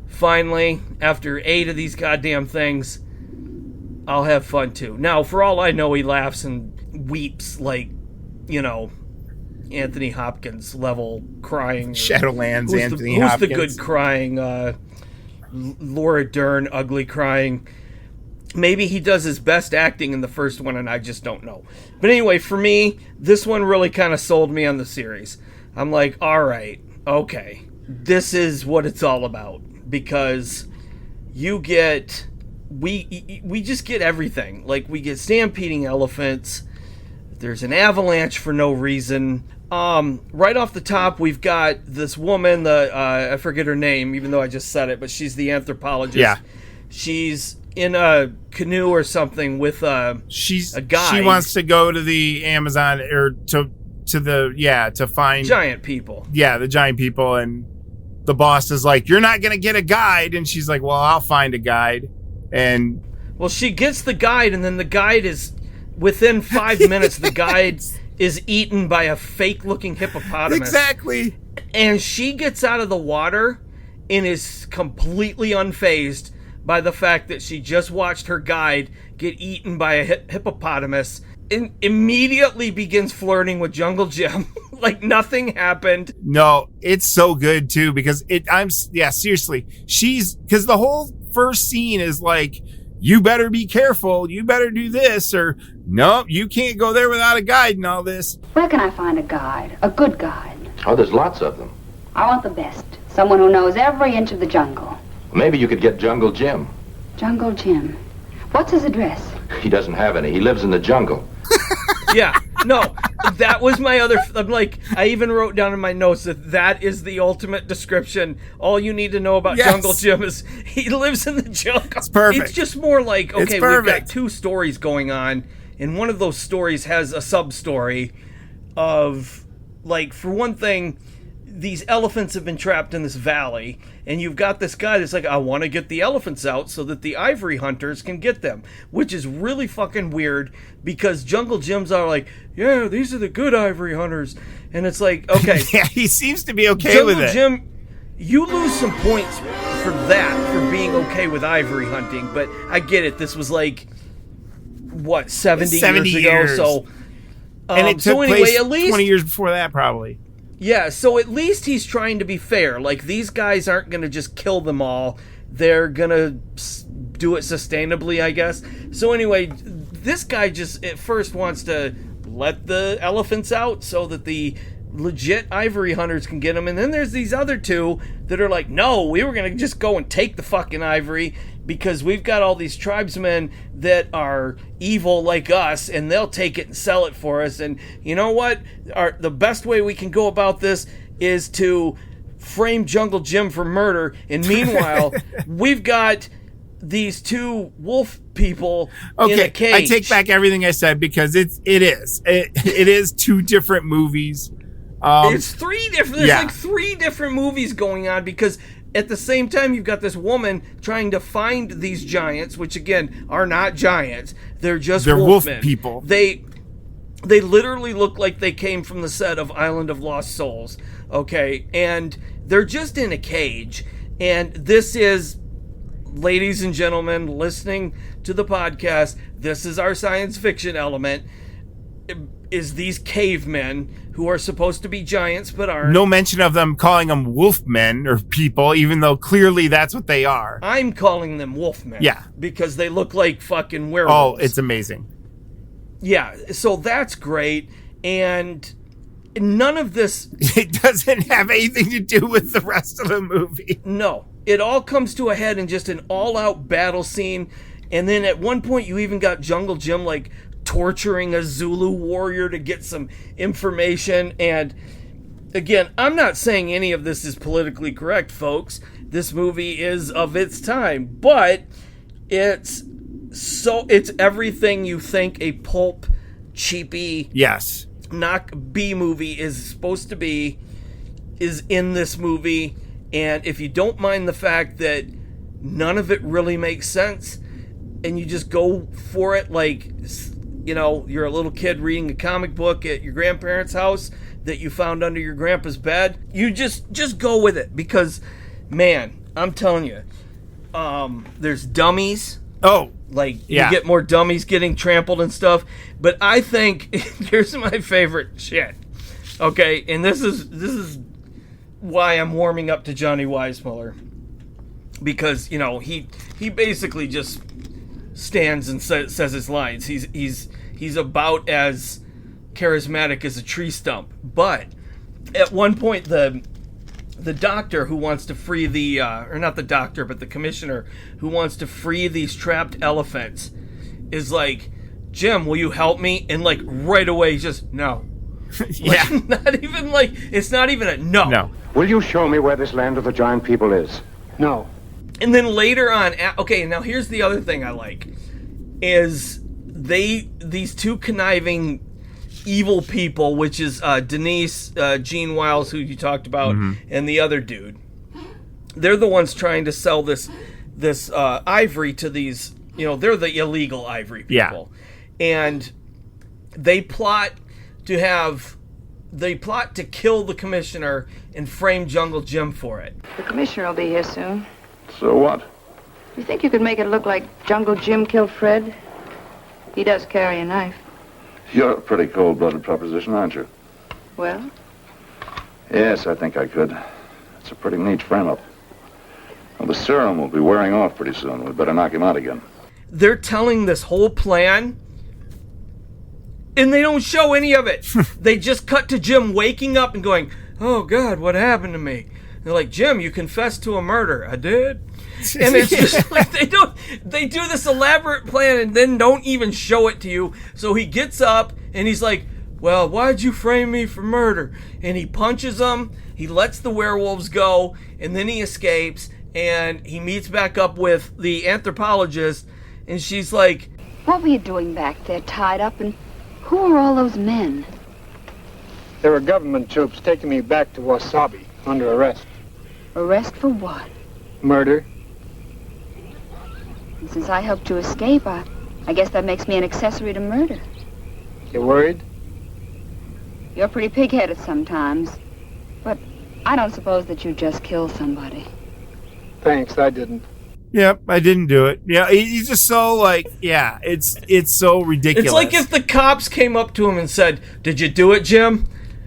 finally, after 8 of these goddamn things, I'll have fun too. Now, for all I know, he laughs and weeps like, Anthony Hopkins level crying. Shadowlands, Anthony Hopkins. Who's the good crying? Laura Dern, ugly crying. Maybe he does his best acting in the first one, and I just don't know. But anyway, for me, this one really kind of sold me on the series. I'm like, all right, okay, this is what it's all about. Because we just get everything. Like, we get stampeding elephants. There's an avalanche for no reason. right off the top, we've got this woman, I forget her name, even though I just said it, but she's the anthropologist. Yeah. She's in a canoe or something with a guide. She wants to go to the Amazon or to find giant people. Yeah, the giant people, and the boss is like, "You're not gonna get a guide," and she's like, "Well, I'll find a guide." And well, she gets the guide, and then the guide is within 5 minutes. The guide is eaten by a fake-looking hippopotamus. Exactly. And she gets out of the water and is completely unfazed by the fact that she just watched her guide get eaten by a hippopotamus, and immediately begins flirting with Jungle Jim like nothing happened. No, it's so good too, because seriously, because the whole first scene is like, you better be careful, you better do this, or no, you can't go there without a guide and all this. Where can I find a guide? A good guide? Oh, there's lots of them. I want the best. Someone who knows every inch of the jungle. Maybe you could get Jungle Jim. Jungle Jim. What's his address? He doesn't have any. He lives in the jungle. Yeah, no, that was my other... I'm like, I even wrote down in my notes that is the ultimate description. All you need to know about Jungle Jim is he lives in the jungle. It's perfect. It's just more like, okay, we've got two stories going on, and one of those stories has a sub-story of, like, for one thing, these elephants have been trapped in this valley, and you've got this guy that's like, I want to get the elephants out so that the ivory hunters can get them, which is really fucking weird, because Jungle Jims are like, yeah, these are the good ivory hunters, and it's like, okay. Yeah, he seems to be okay with it. Jungle Jim, you lose some points for that, for being okay with ivory hunting, but I get it. This was like, what, 70 years ago? So, and it took place at least 20 years before that, probably. Yeah, so at least he's trying to be fair. Like, these guys aren't going to just kill them all. They're going to do it sustainably, I guess. So anyway, this guy just at first wants to let the elephants out so that the legit ivory hunters can get them. And then there's these other two that are like, no, we were going to just go and take the fucking ivory because we've got all these tribesmen that are evil like us, and they'll take it and sell it for us. And you know what? The best way we can go about this is to frame Jungle Jim for murder. And meanwhile, we've got these two wolf people in a cage. I take back everything I said, because it is two different movies. It's three different. There's like three different movies going on, because at the same time you've got this woman trying to find these giants, which again are not giants. They're just wolf men. People. They literally look like they came from the set of Island of Lost Souls. Okay, and they're just in a cage. And this is, ladies and gentlemen listening to the podcast, this is our science fiction element. Is these cavemen who are supposed to be giants but aren't. No mention of them calling them wolfmen or people, even though clearly that's what they are. I'm calling them wolfmen. Yeah. Because they look like fucking werewolves. Oh, it's amazing. Yeah, so that's great. And none of this... It doesn't have anything to do with the rest of the movie. No. It all comes to a head in just an all-out battle scene. And then at one point you even got Jungle Jim, like, torturing a Zulu warrior to get some information. And again, I'm not saying any of this is politically correct, folks. This movie is of its time, but it's everything you think a pulp, cheapy, knock B movie is supposed to be is in this movie. And if you don't mind the fact that none of it really makes sense, and you just go for it like, you know, you're a little kid reading a comic book at your grandparents' house that you found under your grandpa's bed, you just go with it, because, man, I'm telling you, there's dummies. Oh, like, you get more dummies getting trampled and stuff. But I think here's my favorite shit. Okay, and this is why I'm warming up to Johnny Weissmuller, because, you know, he basically just stands and says his lines. He's about as charismatic as a tree stump. But at one point, the doctor who wants to free the or not the doctor, but the commissioner who wants to free these trapped elephants is like, Jim, will you help me? And like right away, just no. Yeah. Not even like, it's not even a no. No. Will you show me where this land of the giant people is? No. And then later on, okay, now here's the other thing I like, is these two conniving evil people, which is Denise, Gene Wiles, who you talked about, and the other dude. They're the ones trying to sell this ivory to these, they're the illegal ivory people. Yeah. And they plot to kill the commissioner and frame Jungle Jim for it. The commissioner will be here soon. So what? You think you could make it look like Jungle Jim killed Fred? He does carry a knife. You're a pretty cold-blooded proposition, aren't you? Well? Yes, I think I could. It's a pretty neat frame-up. Well, the serum will be wearing off pretty soon. We better knock him out again. They're telling this whole plan, and they don't show any of it. They just cut to Jim waking up and going, "Oh, God, what happened to me?" And they're like, "Jim, you confessed to a murder." "I did." And it's just like they do this elaborate plan and then don't even show it to you. So he gets up and he's like, "Well, why'd you frame me for murder?" And he punches them, he lets the werewolves go, and then he escapes and he meets back up with the anthropologist, and she's like, "What were you doing back there, tied up, and who are all those men?" There were government troops taking me back to Wasabi under arrest. Arrest for what? Murder. And since I helped you escape, I guess that makes me an accessory to murder. You worried? You're pretty pig-headed sometimes, but I don't suppose that you just killed somebody. Thanks, I didn't. Yep, I didn't do it. Yeah, he's just so like, yeah, it's so ridiculous. It's like if the cops came up to him and said, "Did you do it, Jim?"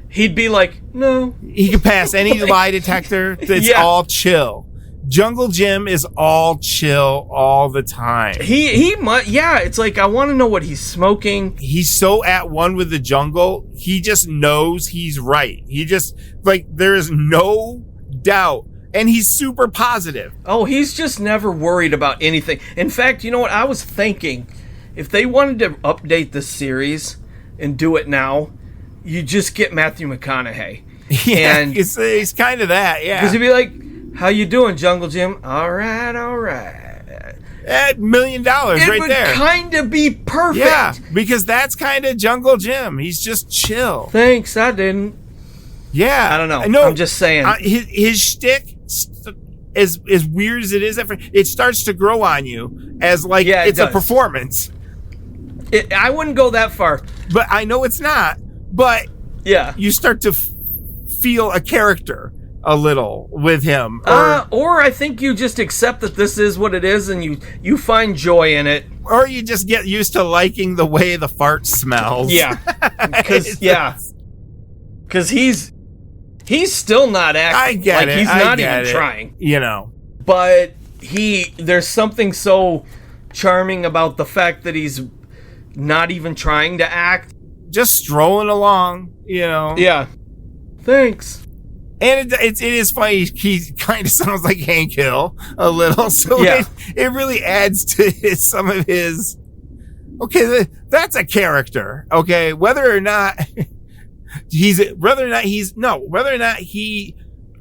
He'd be like, "No." He can pass any lie detector. It's all chill. Jungle Jim is all chill all the time. He might, it's like, I want to know what he's smoking. He's so at one with the jungle, he just knows he's right. He just, like, there is no doubt. And he's super positive. Oh, he's just never worried about anything. In fact, you know what? I was thinking, if they wanted to update this series and do it now, you just get Matthew McConaughey. Yeah, and he's kind of that, yeah. Because he'd be like, "How you doing, Jungle Jim?" All right. $1 million right there. It would kind of be perfect. Yeah, because that's kind of Jungle Jim. He's just chill. Thanks, I didn't. Yeah. I don't know. No, I'm just saying. His shtick, as weird as it is, it starts to grow on you as like it's a performance. I wouldn't go that far. But I know it's not. But yeah, you start to feel a character a little with him. Or I think you just accept that this is what it is and you find joy in it. Or you just get used to liking the way the fart smells. Yeah. Because he's still not acting. I get it. He's not even trying. But there's something so charming about the fact that he's not even trying to act. Just strolling along, Yeah. Thanks. And it is funny. He kind of sounds like Hank Hill a little, so it really adds to some of his. Okay, that's a character. Okay, whether or not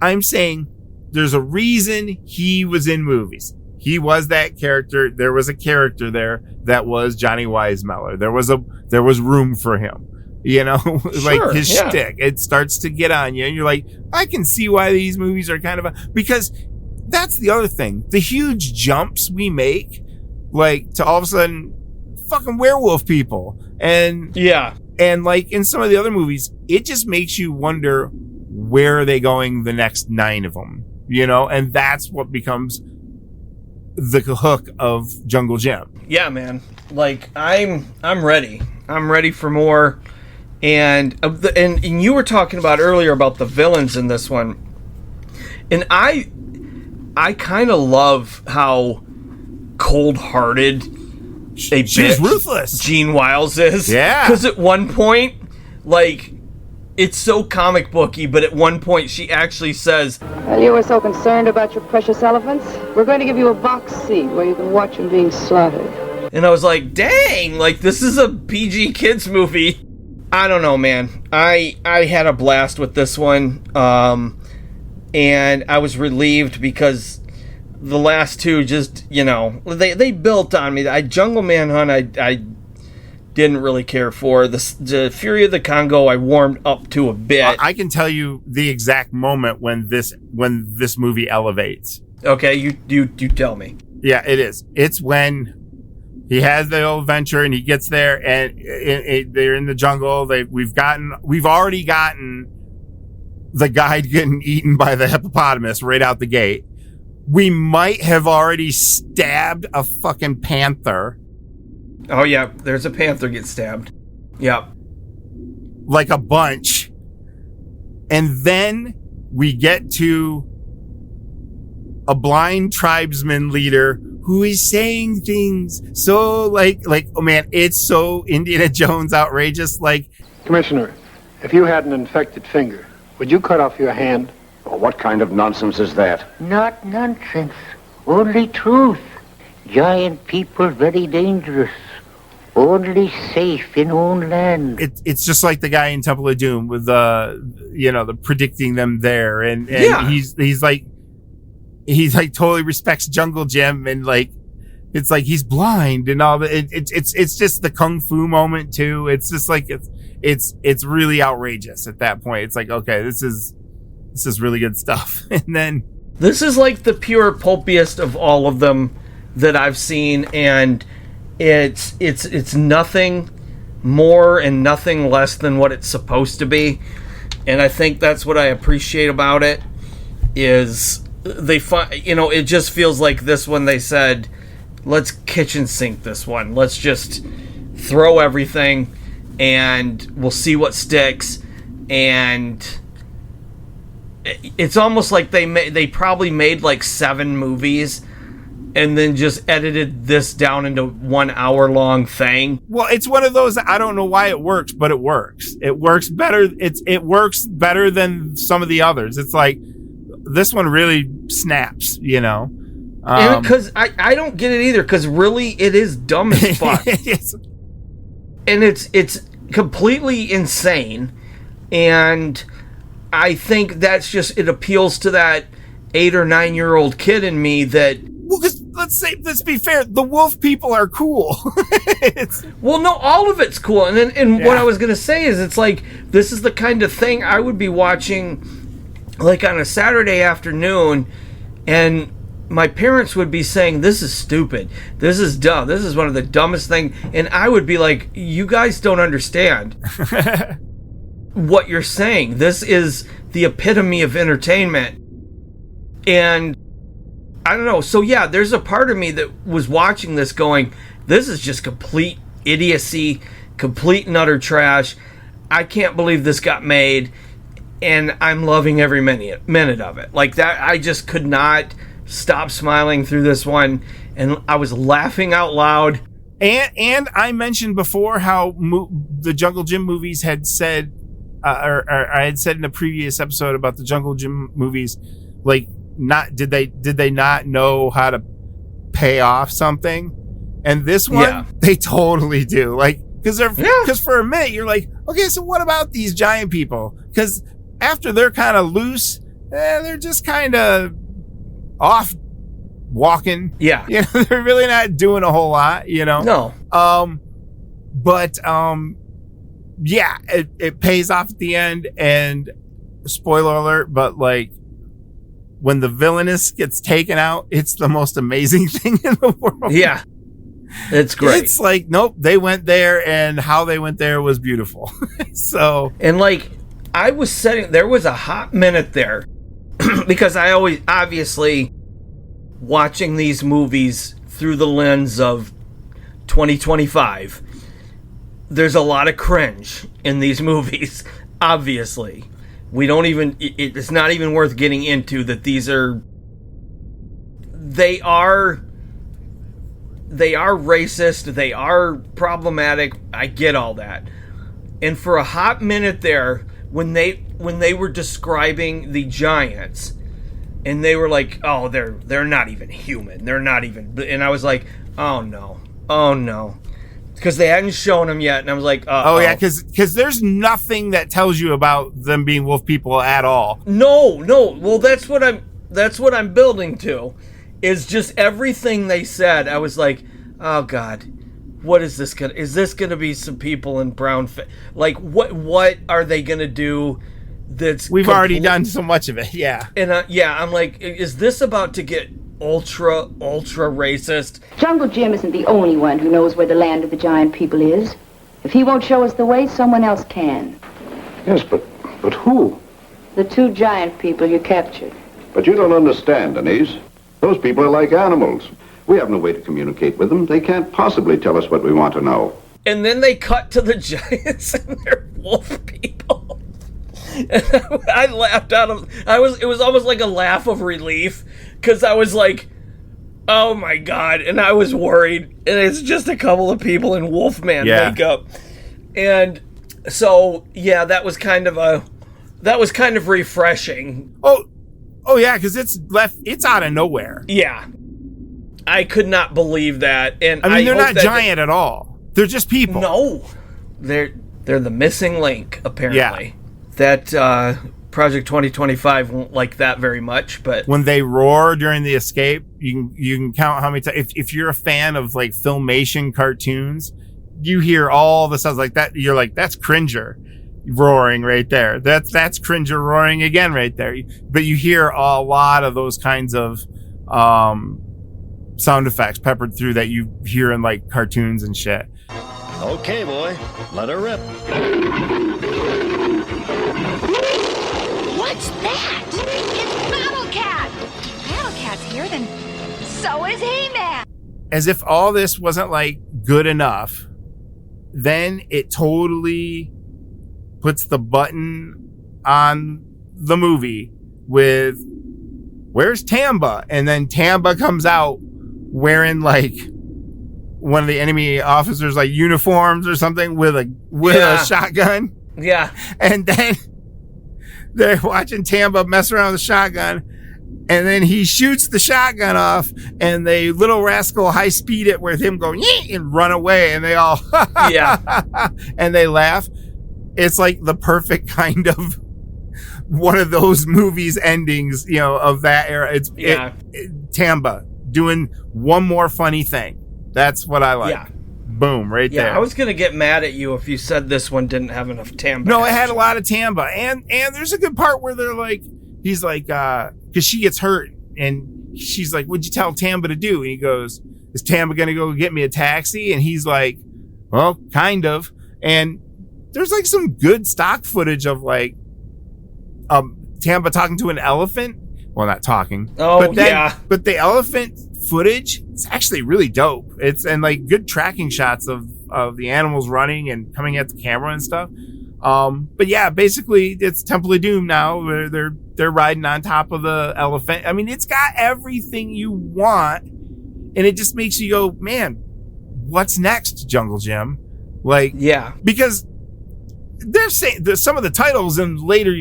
I'm saying there's a reason he was in movies. He was that character. There was a character there that was Johnny Weissmuller. There was room for him. Like his shtick. It starts to get on you, and you're like, I can see why these movies are kind of because that's the other thing. The huge jumps we make, like to all of a sudden, fucking werewolf people, and like in some of the other movies, it just makes you wonder where are they going the next 9 of them, and that's what becomes the hook of Jungle Jim. Yeah, man. Like I'm ready. I'm ready for more. And you were talking about earlier about the villains in this one, and I kind of love how cold-hearted she's ruthless. Gene Wiles is. Yeah, because at one point, like, it's so comic booky, but at one point she actually says, "Well, you were so concerned about your precious elephants. We're going to give you a box seat where you can watch them being slaughtered." And I was like, dang, like, this is a PG kids movie. I don't know, man. I had a blast with this one, and I was relieved because the last two just, they built on me. Jungle Manhunt, I didn't really care for. The Fury of the Congo, I warmed up to a bit. I can tell you the exact moment when this movie elevates. Okay, you tell me. Yeah, it is. It's when he has the old adventure and he gets there and they're in the jungle. We've already gotten the guy getting eaten by the hippopotamus right out the gate. We might have already stabbed a fucking panther. Oh yeah, there's a panther get stabbed. Yep. Like a bunch. And then we get to a blind tribesman leader who is saying things so like, oh man, it's so Indiana Jones outrageous. Like, Commissioner, if you had an infected finger, would you cut off your hand? Well, what kind of nonsense is that? Not nonsense, only truth. Giant people very dangerous. Only safe in own land. It's just like the guy in Temple of Doom with the predicting them there, and yeah. he's like totally respects Jungle Jim, and like it's like he's blind and all that. It's just the kung fu moment too. It's just like it's really outrageous at that point. It's like, okay, this is really good stuff. And then this is like the pure pulpiest of all of them that I've seen, and it's nothing more and nothing less than what it's supposed to be. And I think that's what I appreciate about it is it just feels like this one they said, let's kitchen sink this one. Let's just throw everything and we'll see what sticks. And it's almost like they probably made like 7 movies and then just edited this down into 1 hour long thing. Well, it's one of those, I don't know why it works, but it works. It works better. It works better than some of the others. It's like, this one really snaps, And because I don't get it either, because really it is dumb as fuck. And it's completely insane. And I think that's just, it appeals to that 8 or 9 year old kid in me that, well, because let's be fair, the wolf people are cool. Well, no, all of it's cool. And what I was going to say is, it's like, this is the kind of thing I would be watching like on a Saturday afternoon, and my parents would be saying, this is stupid, this is dumb, this is one of the dumbest things, and I would be like, you guys don't understand what you're saying. This is the epitome of entertainment. And I don't know. So yeah, there's a part of me that was watching this going, this is just complete idiocy, complete and utter trash. I can't believe this got made, and I'm loving every minute of it. Like that, I just could not stop smiling through this one, and I was laughing out loud. And I mentioned before how the Jungle Jim movies had said, or I had said in a previous episode about the Jungle Jim movies, like, did they not know how to pay off something? And this one, they totally do. Like, because for a minute you're like, okay, so what about these giant people? Because after they're kind of loose, they're just kind of off walking. Yeah, they're really not doing a whole lot. No. Yeah, it pays off at the end. And spoiler alert, but like, when the villainess gets taken out, it's the most amazing thing in the world. Yeah. It's great. It's like, nope, they went there, and how they went there was beautiful. So, and like, I was setting, there was a hot minute there because I always, obviously, watching these movies through the lens of 2025, there's a lot of cringe in these movies, obviously. We don't even, it's not even worth getting into that they are racist, they are problematic, I get all that. And for a hot minute there, when they were describing the giants, and they were like, oh, they're not even human, they're not even, and I was like, oh no, because they hadn't shown them yet, and I was like, oh yeah, because there's nothing that tells you about them being wolf people at all. No. Well, that's what I'm building to, is just everything they said. I was like, oh God, what is this gonna? Is this gonna be some people in brown? Like, what are they gonna do? We've already done so much of it, yeah. And I'm like, is this about to get ultra racist? Jungle Jim isn't the only one who knows where the land of the giant people is. If he won't show us the way, someone else can. Yes, but who? The 2 giant people you captured. But you don't understand, Denise. Those people are like animals. We have no way to communicate with them. They can't possibly tell us what we want to know. And then they cut to the giants and they're wolf people. And I laughed out of. It was almost like a laugh of relief, because I was like, "Oh my God!" And I was worried. And it's just a couple of people in Wolfman makeup, and so yeah, that was kind of refreshing. Oh yeah, because it's out of nowhere. Yeah, I could not believe that. And I mean, they're not giant at all. They're just people. No, they're the missing link, apparently. Yeah. That Project 2025 won't like that very much, but when they roar during the escape, you can count how many times. If you're a fan of like Filmation cartoons, you hear all the sounds like that. You're like, that's Cringer roaring right there. That's Cringer roaring again right there. But you hear a lot of those kinds of sound effects peppered through that you hear in like cartoons and shit. Okay, boy, let her rip. What's that? It's Battle Cat! Battle Cat's here, then so is He-Man! As if all this wasn't, like, good enough, then it totally puts the button on the movie with, where's Tamba? And then Tamba comes out wearing, like, one of the enemy officers, like, uniforms or something with a shotgun. Yeah. And then they're watching Tamba mess around with a shotgun, and then he shoots the shotgun off, and they little rascal high speed it with him going and run away, and they all and they laugh. It's like the perfect kind of one of those movies endings, you know, of that era. It's Tamba doing one more funny thing. That's what I like. Yeah. Boom, right there. Yeah, I was going to get mad at you if you said this one didn't have enough Tamba. No, it had a lot of Tamba. And there's a good part where they're like, he's like, because she gets hurt, and she's like, what'd you tell Tamba to do? And he goes, is Tamba going to go get me a taxi? And he's like, well, kind of. And there's like some good stock footage of like Tamba talking to an elephant. Well, not talking. Oh, But the elephant footage, it's actually really dope. And like good tracking shots of the animals running and coming at the camera and stuff. But yeah, basically it's Temple of Doom now, where they're riding on top of the elephant. I mean, it's got everything you want, and it just makes you go, man, what's next, Jungle Jim? Like, yeah, because they're saying that some of the titles in later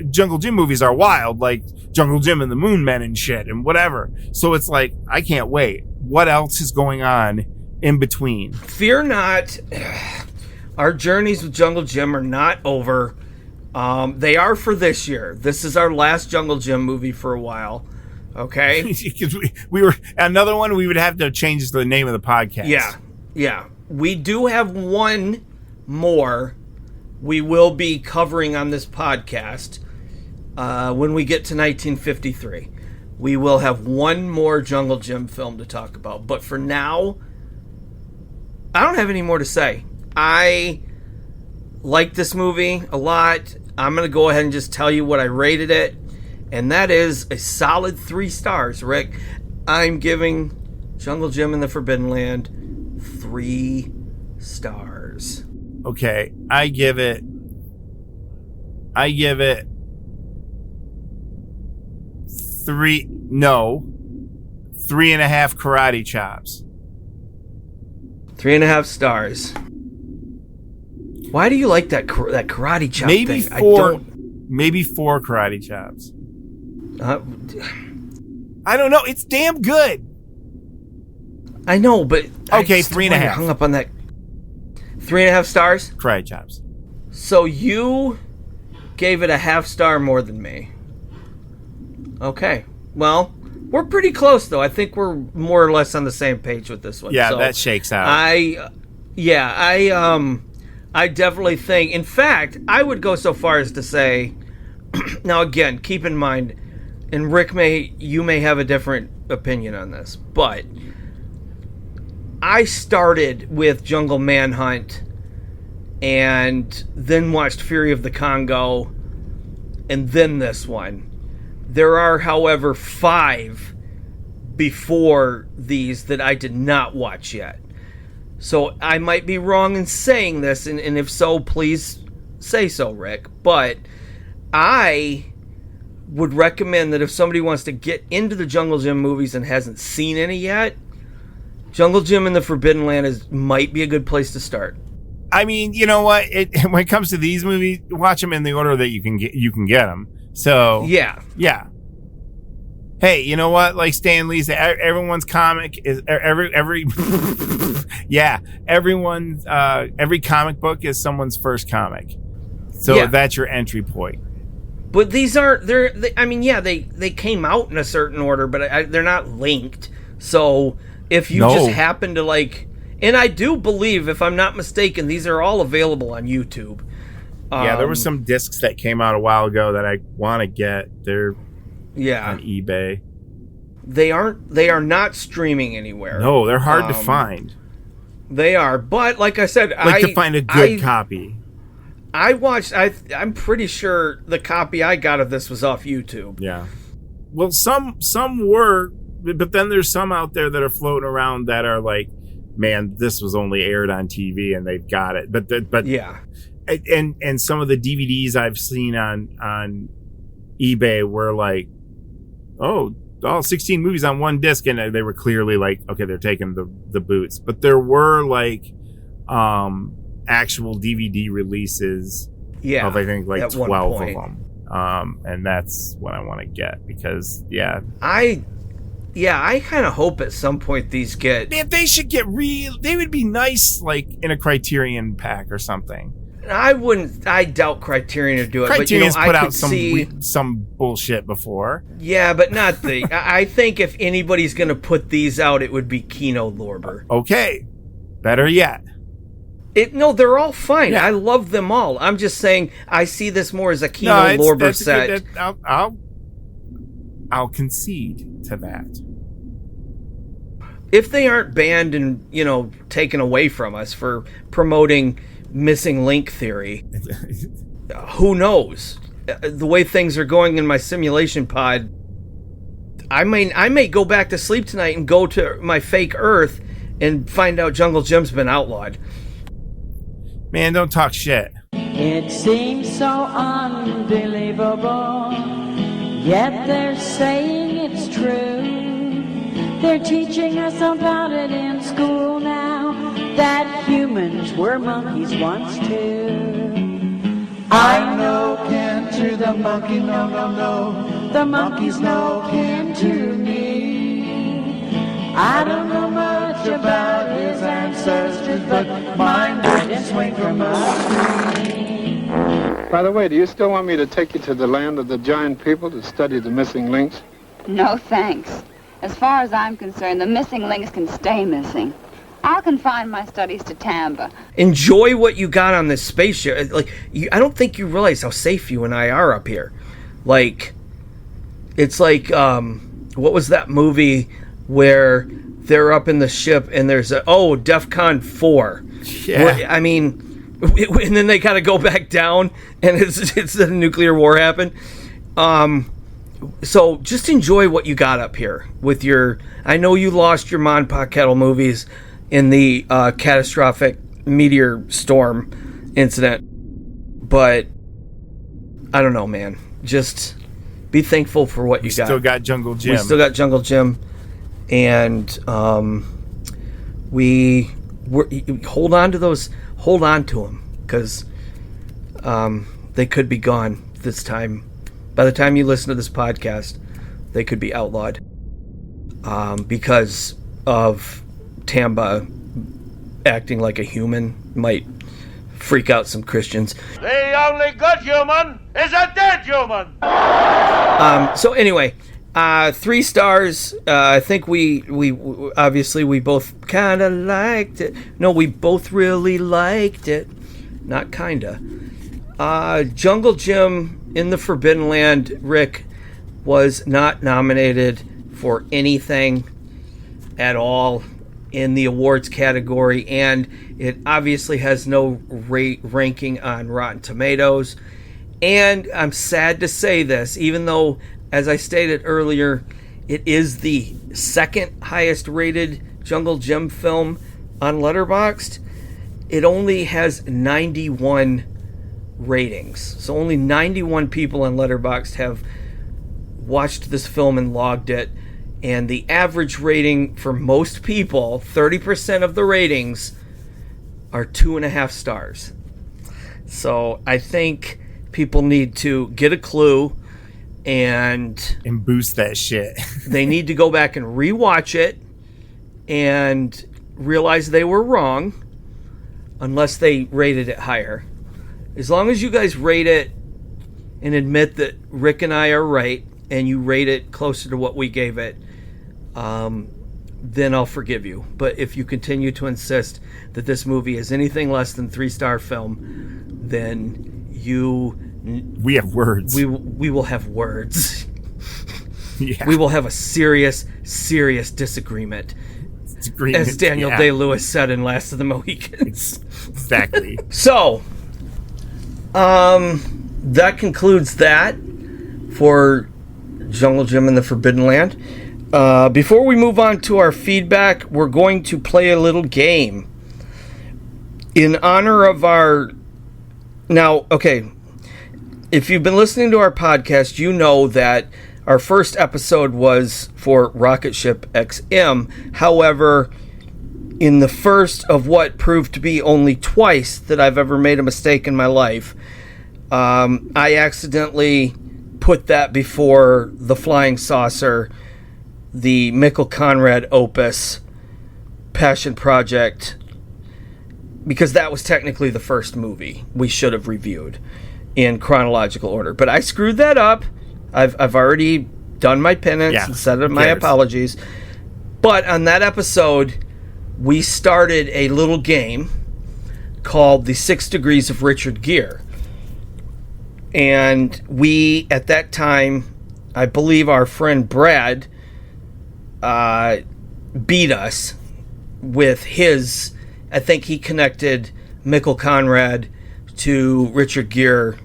Jungle Jim movies are wild, like Jungle Jim and the Moon Men and shit and whatever. So it's like, I can't wait. What else is going on in between? Fear not. Our journeys with Jungle Jim are not over. They are for this year. This is our last Jungle Jim movie for a while. Okay? we were another one. We would have to change the name of the podcast. Yeah. We do have one more we will be covering on this podcast when we get to 1953. We will have one more Jungle Jim film to talk about. But for now, I don't have any more to say. I like this movie a lot. I'm going to go ahead and just tell you what I rated it. And that is a solid 3 stars, Rick. I'm giving Jungle Jim and the Forbidden Land 3 stars. Okay, I give it 3.5 karate chops. 3.5 stars. Why do you like that karate chop maybe thing? Maybe 4 karate chops. I don't know. It's damn good. I know, but okay, 3.5. Hung up on that. 3.5 stars? Karate chops. So you gave it a half star more than me. Okay. Well, we're pretty close, though. I think we're more or less on the same page with this one. Yeah, so that shakes out. I definitely think... In fact, I would go so far as to say... Now, again, keep in mind, and Rick, you may have a different opinion on this, but I started with Jungle Manhunt and then watched Fury of the Congo and then this one. There are, however, 5 before these that I did not watch yet. So I might be wrong in saying this, and if so, please say so, Rick. But I would recommend that if somebody wants to get into the Jungle Gym movies and hasn't seen any yet, Jungle Gym and the Forbidden Land might be a good place to start. I mean, you know what? When it comes to these movies, watch them in the order that you can get them. So yeah. Hey, you know what? Like Stan Lee said, everyone's comic is every every comic book is someone's first comic. So that's your entry point. But these aren't. They came out in a certain order, but they're not linked. So if you just happen to like, and I do believe, if I'm not mistaken, these are all available on YouTube. There were some discs that came out a while ago that I want to get. They're on eBay. They are not streaming anywhere. No, they're hard to find. They are, but like I said, to find a good copy. I watched. I'm pretty sure the copy I got of this was off YouTube. Yeah. Well, some were, but then there's some out there that are floating around that are like, man, this was only aired on TV and they've got it. But yeah. And some of the DVDs I've seen on eBay were like, all 16 movies on one disc, and they were clearly like, okay, they're taking the boots. But there were like actual DVD releases of I think like 12 of them. And that's what I want to get because I kind of hope at some point these get... Man, they should get they would be nice like in a Criterion pack or something. I doubt Criterion would do it. Criterion's but, put out some bullshit before. Yeah, but not I think if anybody's going to put these out, it would be Kino Lorber. Okay. Better yet. No, they're all fine. Yeah. I love them all. I'm just saying I see this more as a Kino Lorber set. I'll concede to that. If they aren't banned and, taken away from us for promoting missing link theory, who knows? The way things are going in my simulation pod, I may go back to sleep tonight and go to my fake Earth and find out Jungle Gym's been outlawed. Man, don't talk shit. It seems so unbelievable, yet they're saying it's true. They're teaching us about it in school now, that humans were monkeys once too. I know kin to the monkey, no. The monkey's no kin to me. I don't know much about his ancestors, but mine didn't swing from a tree. By the way, do you still want me to take you to the land of the giant people to study the missing links? No, thanks. As far as I'm concerned, the missing links can stay missing. I'll confine my studies to Tamba. Enjoy what you got on this spaceship. I don't think you realize how safe you and I are up here. It's like, what was that movie where they're up in the ship and there's DEFCON 4. Yeah. And then they got to go back down and it's the nuclear war happened. So just enjoy what you got up here with I know you lost your Monpa Kettle movies in the catastrophic meteor storm incident, but I don't know, man. Just be thankful for what you got. Still got Jungle Gym. We still got Jungle Gym, and we hold on to those. Hold on to them because they could be gone this time. By the time you listen to this podcast, they could be outlawed because of Tamba acting like a human might freak out some Christians. The only good human is a dead human. So anyway, 3 stars. I think we obviously we both kind of liked it. No, we both really liked it. Not kinda. Jungle Jim in the Forbidden Land, Rick, was not nominated for anything at all in the awards category, and it obviously has no ranking on Rotten Tomatoes. And I'm sad to say this, even though, as I stated earlier, it is the second highest rated Jungle Jim film on Letterboxd, it only has 91 ratings. So only 91 people on Letterboxd have watched this film and logged it. And the average rating for most people, 30% of the ratings, are 2.5 stars. So I think people need to get a clue and boost that shit. They need to go back and rewatch it and realize they were wrong unless they rated it higher. As long as you guys rate it and admit that Rick and I are right and you rate it closer to what we gave it, then I'll forgive you. But if you continue to insist that this movie is anything less than 3-star film, then we have words. We will have words. Yeah. We will have a serious disagreement. As Daniel Day-Lewis said in Last of the Mohicans. Exactly. So, that concludes that for Jungle Jim and the Forbidden Land. Before we move on to our feedback, we're going to play a little game. In honor of our... Now, okay, if you've been listening to our podcast, you know that our first episode was for Rocket Ship XM. However, in the first of what proved to be only twice that I've ever made a mistake in my life, I accidentally put that before the Flying Saucer, the Mikkel Conrad opus, Passion Project, because that was technically the first movie we should have reviewed in chronological order. But I screwed that up. I've already done my penance and said my apologies. But on that episode, we started a little game called the 6 Degrees of Richard Gere. And we, at that time, I believe our friend Brad beat us with his... I think he connected Mikkel Conrad to Richard Gere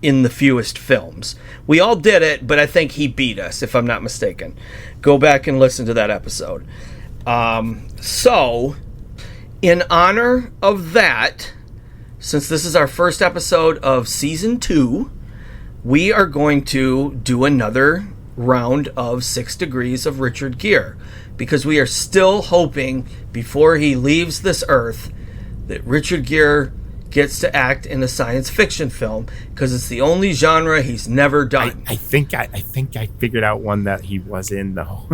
in the fewest films. We all did it, but I think he beat us, if I'm not mistaken. Go back and listen to that episode. So, in honor of that, since this is our first episode of Season 2, we are going to do another round of 6 Degrees of Richard Gere, because we are still hoping, before he leaves this earth, that Richard Gere gets to act in a science fiction film, because it's the only genre he's never done. I think I figured out one that he was in, though.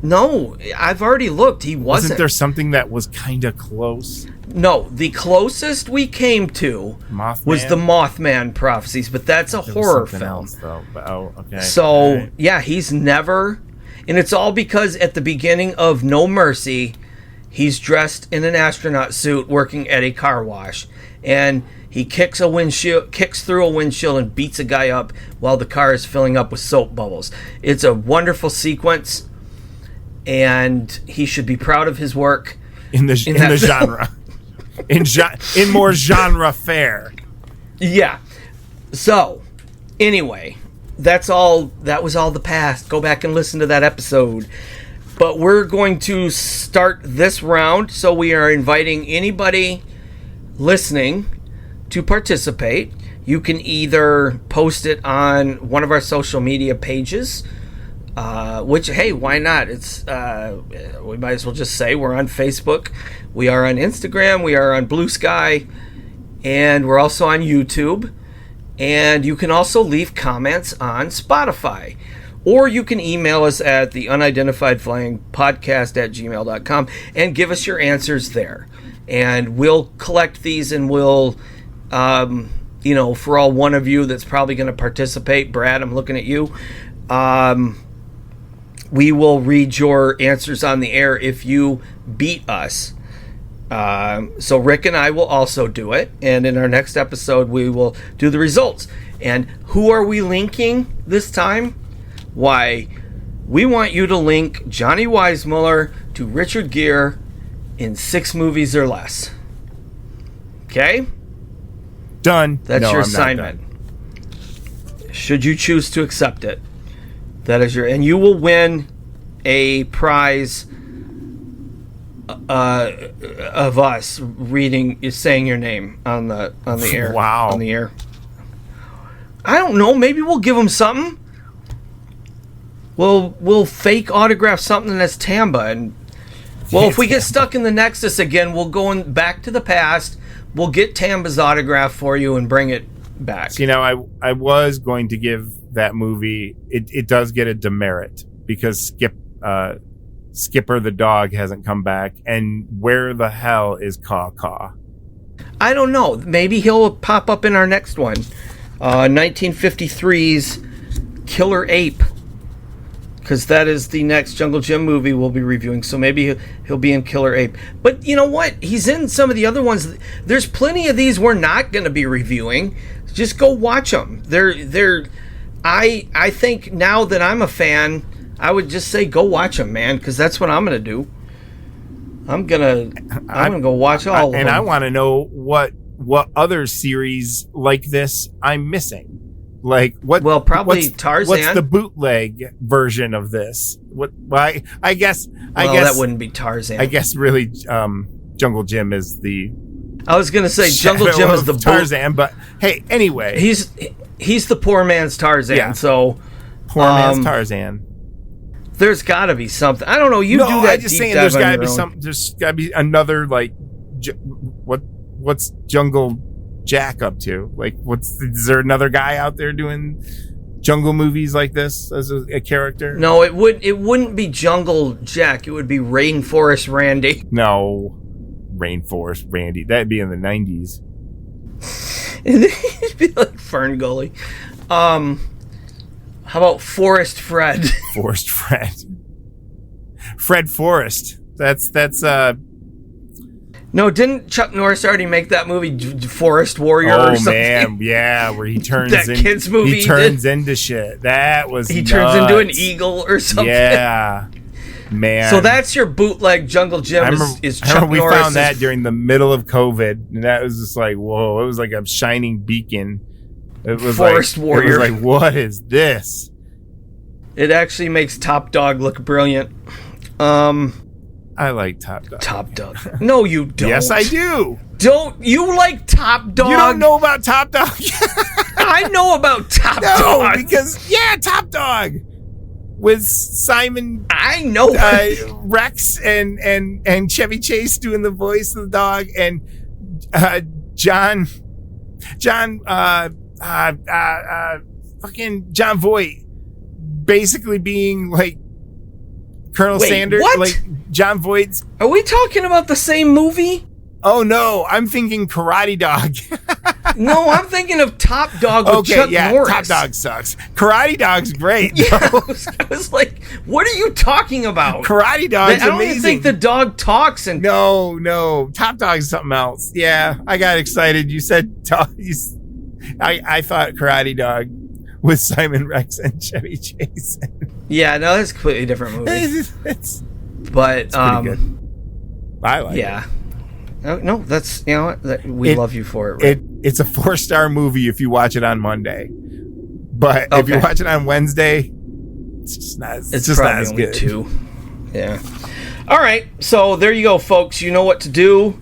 No, I've already looked. He wasn't. Wasn't there something that was kind of close? No, the closest we came to was the Mothman Prophecies, but that's a horror film. Else, though. Okay. So, right. Yeah, he's never... And it's all because at the beginning of No Mercy, he's dressed in an astronaut suit working at a car wash. And he kicks through a windshield and beats a guy up while the car is filling up with soap bubbles. It's a wonderful sequence, and he should be proud of his work in the genre. in more genre fare. Yeah. So, anyway, that was all the past. Go back and listen to that episode. But we're going to start this round, so we are inviting anybody listening to participate. You can either post it on one of our social media pages, which, hey, why not? It's we might as well just say we're on Facebook, we are on Instagram, we are on Blue Sky, and we're also on YouTube. And you can also leave comments on Spotify. Or you can email us at the unidentifiedflyingpodcast@gmail.com and give us your answers there. and we'll collect these, and we'll, for all one of you that's probably going to participate, Brad, I'm looking at you. We will read your answers on the air if you beat us. So Rick and I will also do it, and in our next episode we will do the results. And who are we linking this time? Why, we want you to link Johnny Weissmuller to Richard Gere in 6 movies or less. Okay? Done. That's No, your I'm not assignment. Should you choose to accept it, that is and you will win a prize of us saying your name on the air. Wow. On the air. I don't know. Maybe we'll give them something. We'll fake autograph something that's Tamba, and if we get stuck in the Nexus again, we'll go back to the past. We'll get Tamba's autograph for you and bring it back. So, I was going to give that movie. It does get a demerit because Skipper the dog hasn't come back, and where the hell is Caw Caw? I don't know. Maybe he'll pop up in our next one. 1953's Killer Ape, because that is the next Jungle Jim movie we'll be reviewing. So maybe he'll be in Killer Ape. But you know what? He's in some of the other ones. There's plenty of these we're not going to be reviewing. Just go watch them. I think now that I'm a fan, I would just say go watch them, man, because that's what I'm going to do. I'm gonna go watch all of them. And I want to know what other series like this I'm missing. Like what? Well, probably Tarzan. What's the bootleg version of this? I guess that wouldn't be Tarzan. I guess really, Jungle Jim is the. I was gonna say Jungle Jim is the Tarzan, but hey, anyway, he's the poor man's Tarzan. Yeah. So poor man's Tarzan. There's got to be something. I don't know. You do that. I'm just saying there's got to be something. There's got to be another like, what's Jungle Jack up to? Like, is there another guy out there doing jungle movies like this as a character? No, it wouldn't be Jungle Jack. It would be Rainforest Randy. No, Rainforest Randy. That'd be in the 90s. It'd be like Fern Gully. How about Forest Fred? Forest Fred. Fred Forrest. That's No, didn't Chuck Norris already make that movie Forest Warrior or something? Oh man, yeah, where he turns that kids movie. He turns into shit. That was He turns into an eagle or something. Yeah. Man. So that's your bootleg Jungle Jim is Chuck we Norris. Found that during the middle of COVID, and that was just like, whoa, it was like a shining beacon. It was Forest Warrior. It was like, what is this? It actually makes Top Dog look brilliant. I like Top Dog. Top Dog. No, you don't. Yes, I do. Don't you like Top Dog? You don't know about Top Dog? I know about Top Dog. Because Top Dog with Simon. I know Rex and Chevy Chase doing the voice of the dog, and fucking John Voight basically being like Colonel Sanders. What? Like John Voight's. Are we talking about the same movie? Oh no, I'm thinking Karate Dog. No, I'm thinking of Top Dog with Chuck Norris. Top Dog sucks. Karate Dog's great. Yeah, I was like, what are you talking about? Karate Dog's amazing. I don't even think the dog talks. And No. Top Dog's something else. Yeah, I got excited. You said dog. I thought Karate Dog with Simon Rex and Chevy Chase. Yeah, no, that's a completely different movie. it's pretty good. I like it. Yeah. No, that's, you know what? We love you for it. Right? It's a 4-star movie if you watch it on Monday. But if you watch it on Wednesday, it's just not as good. 2. Yeah. All right. So there you go, folks. You know what to do.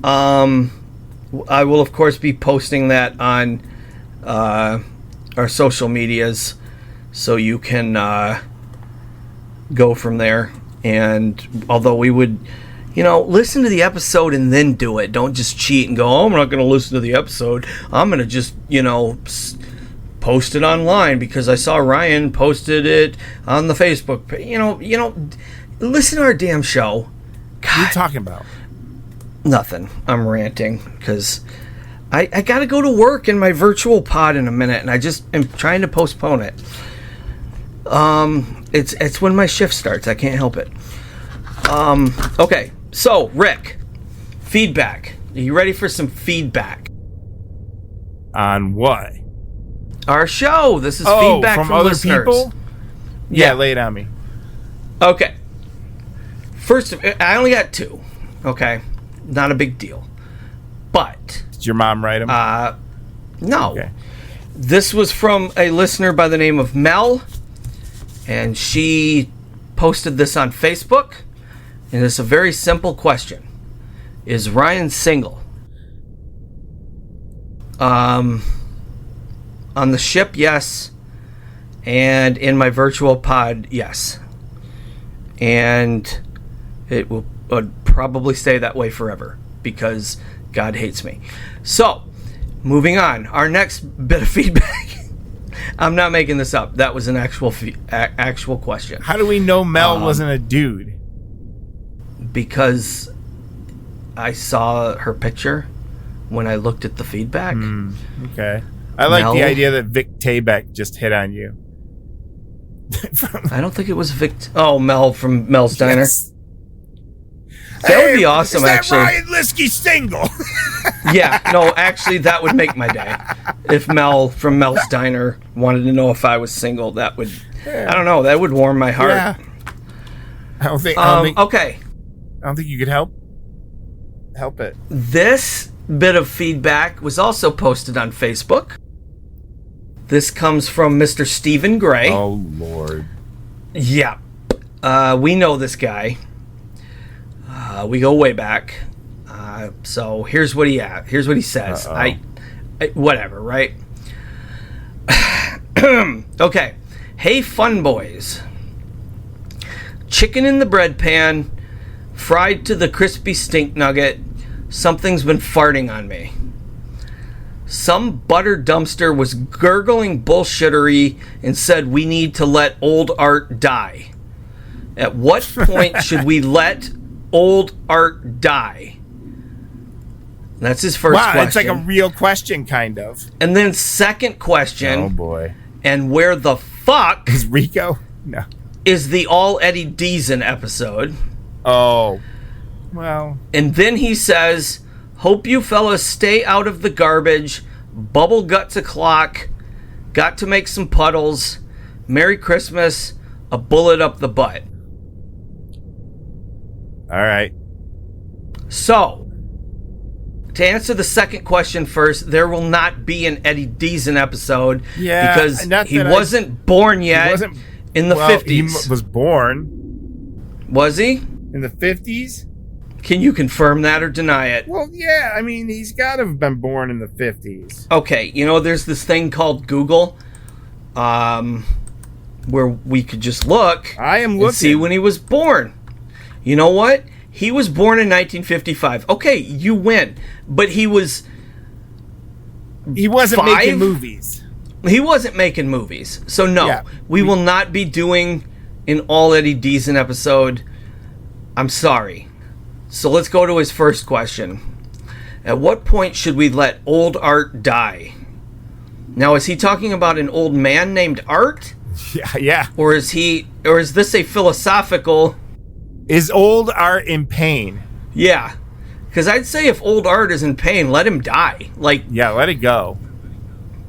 I will, of course, be posting that on our social medias, so you can go from there. And although we would, listen to the episode and then do it. Don't just cheat and go, I'm not going to listen to the episode. I'm going to just, post it online because I saw Ryan posted it on the Facebook. Listen to our damn show. God. What are you talking about? Nothing. I'm ranting because I got to go to work in my virtual pod in a minute, and I just am trying to postpone it. It's when my shift starts. I can't help it. Okay, so Rick, feedback. Are you ready for some feedback? On what? Our show. This is feedback from other listeners. People? Yeah, lay it on me. Okay. First, I only got 2. Okay, not a big deal. But did your mom write them? No. Okay. This was from a listener by the name of Mel, and she posted this on Facebook. And it's a very simple question: is Ryan single? On the ship, yes. And in my virtual pod, yes. And it will probably stay that way forever because God hates me. So, moving on. Our next bit of feedback. I'm not making this up. That was an actual question. How do we know Mel wasn't a dude? Because I saw her picture when I looked at the feedback. Okay. I like the idea that Vic Taybeck just hit on you. I don't think it was Vic. Oh, Mel from Mel's Diner. Yes. That would be awesome, actually. Ryan Liskey single? Yeah, no, actually, that would make my day. If Mel from Mel's Diner wanted to know if I was single, that would, I don't know, that would warm my heart. Yeah. I don't think okay. I don't think you could help it. This bit of feedback was also posted on Facebook. This comes from Mr. Stephen Gray. Oh, Lord. Yeah. We know this guy. We go way back. So here's what he says. Whatever, right? Okay. Hey, fun boys. Chicken in the bread pan, fried to the crispy stink nugget. Something's been farting on me. Some butter dumpster was gurgling bullshittery and said we need to let old art die. At what point should we let old art die? That's his first question. Wow, it's like a real question, kind of. And then second question. Oh, boy. And where the fuck is Rico? No. Is the All Eddie Deason episode? Oh. Well. And then he says, hope you fellas stay out of the garbage. Bubble guts o'clock. Got to make some puddles. Merry Christmas. A bullet up the butt. All right. So, to answer the second question first, there will not be an Eddie Deason episode because he wasn't born yet in the 50s. He was born. Was he? In the 50s? Can you confirm that or deny it? Well, yeah. I mean, he's got to have been born in the 50s. Okay. You know, there's this thing called Google where we could just look and see when he was born. You know what? He was born in 1955. Okay, you win. But he wasn't making movies. He wasn't making movies. So no, we will not be doing an All Eddie Deason episode. I'm sorry. So let's go to his first question. At what point should we let old art die? Now, is he talking about an old man named Art? Yeah. Or is this a philosophical? Is old art in pain? Yeah. Because I'd say if old art is in pain, let him die. Yeah, let it go.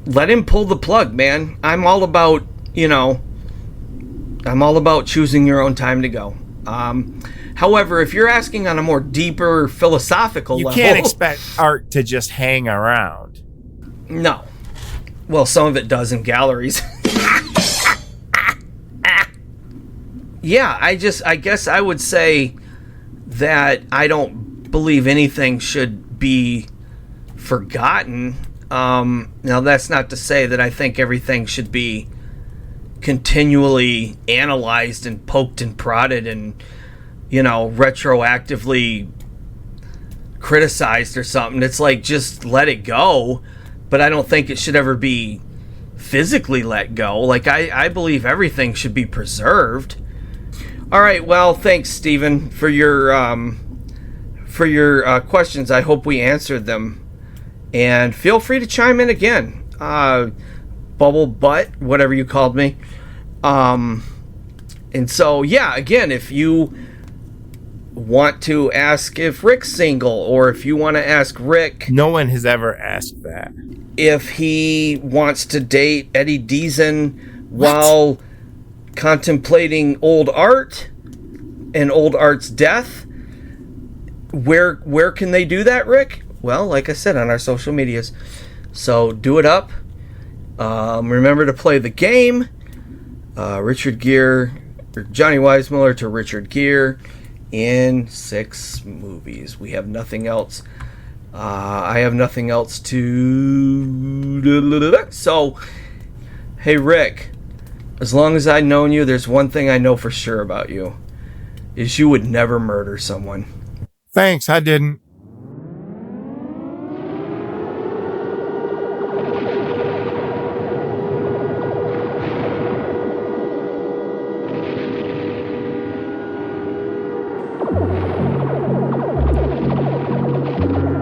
Let him pull the plug, man. I'm all about choosing your own time to go. However, if you're asking on a more deeper philosophical level... You can't expect art to just hang around. No. Well, some of it does in galleries. Yeah, I guess I would say that I don't believe anything should be forgotten. Now, that's not to say that I think everything should be continually analyzed and poked and prodded and, retroactively criticized or something. It's like, just let it go. But I don't think it should ever be physically let go. Like, I believe everything should be preserved. All right, well, thanks, Stephen, for your for your questions. I hope we answered them. And feel free to chime in again. Bubble butt, whatever you called me. And so, yeah, again, if you want to ask if Rick's single, or if you want to ask Rick... No one has ever asked that. If he wants to date Eddie Deason while contemplating old art and old art's death, where can they do that, Rick? Well, like I said, on our social medias. So do it up. Remember to play the game. Richard Gere, or Johnny Weissmuller to Richard Gere in 6 movies. We have nothing else. I have nothing else to... So, hey Rick, as long as I've known you, there's one thing I know for sure about you, is you would never murder someone. Thanks, I didn't.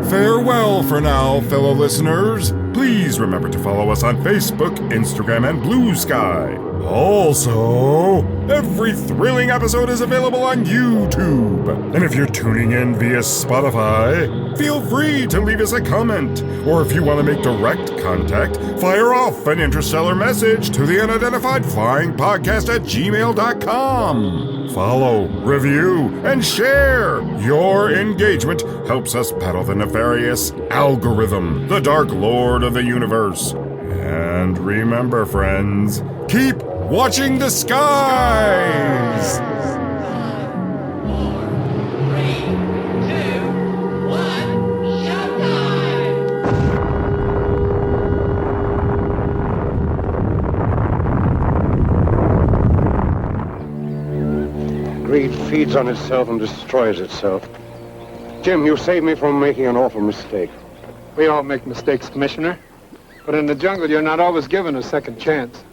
Farewell for now, fellow listeners. Please remember to follow us on Facebook, Instagram, and Blue Sky. Also, every thrilling episode is available on YouTube. And if you're tuning in via Spotify, feel free to leave us a comment. Or if you want to make direct contact, fire off an interstellar message to the unidentified flying podcast at gmail.com. Follow, review, and share. Your engagement helps us battle the nefarious algorithm, the Dark Lord of the universe. And remember, friends, keep watching the skies! Greed feeds on itself and destroys itself. Jim, you saved me from making an awful mistake. We all make mistakes, Commissioner. But in the jungle, you're not always given a second chance.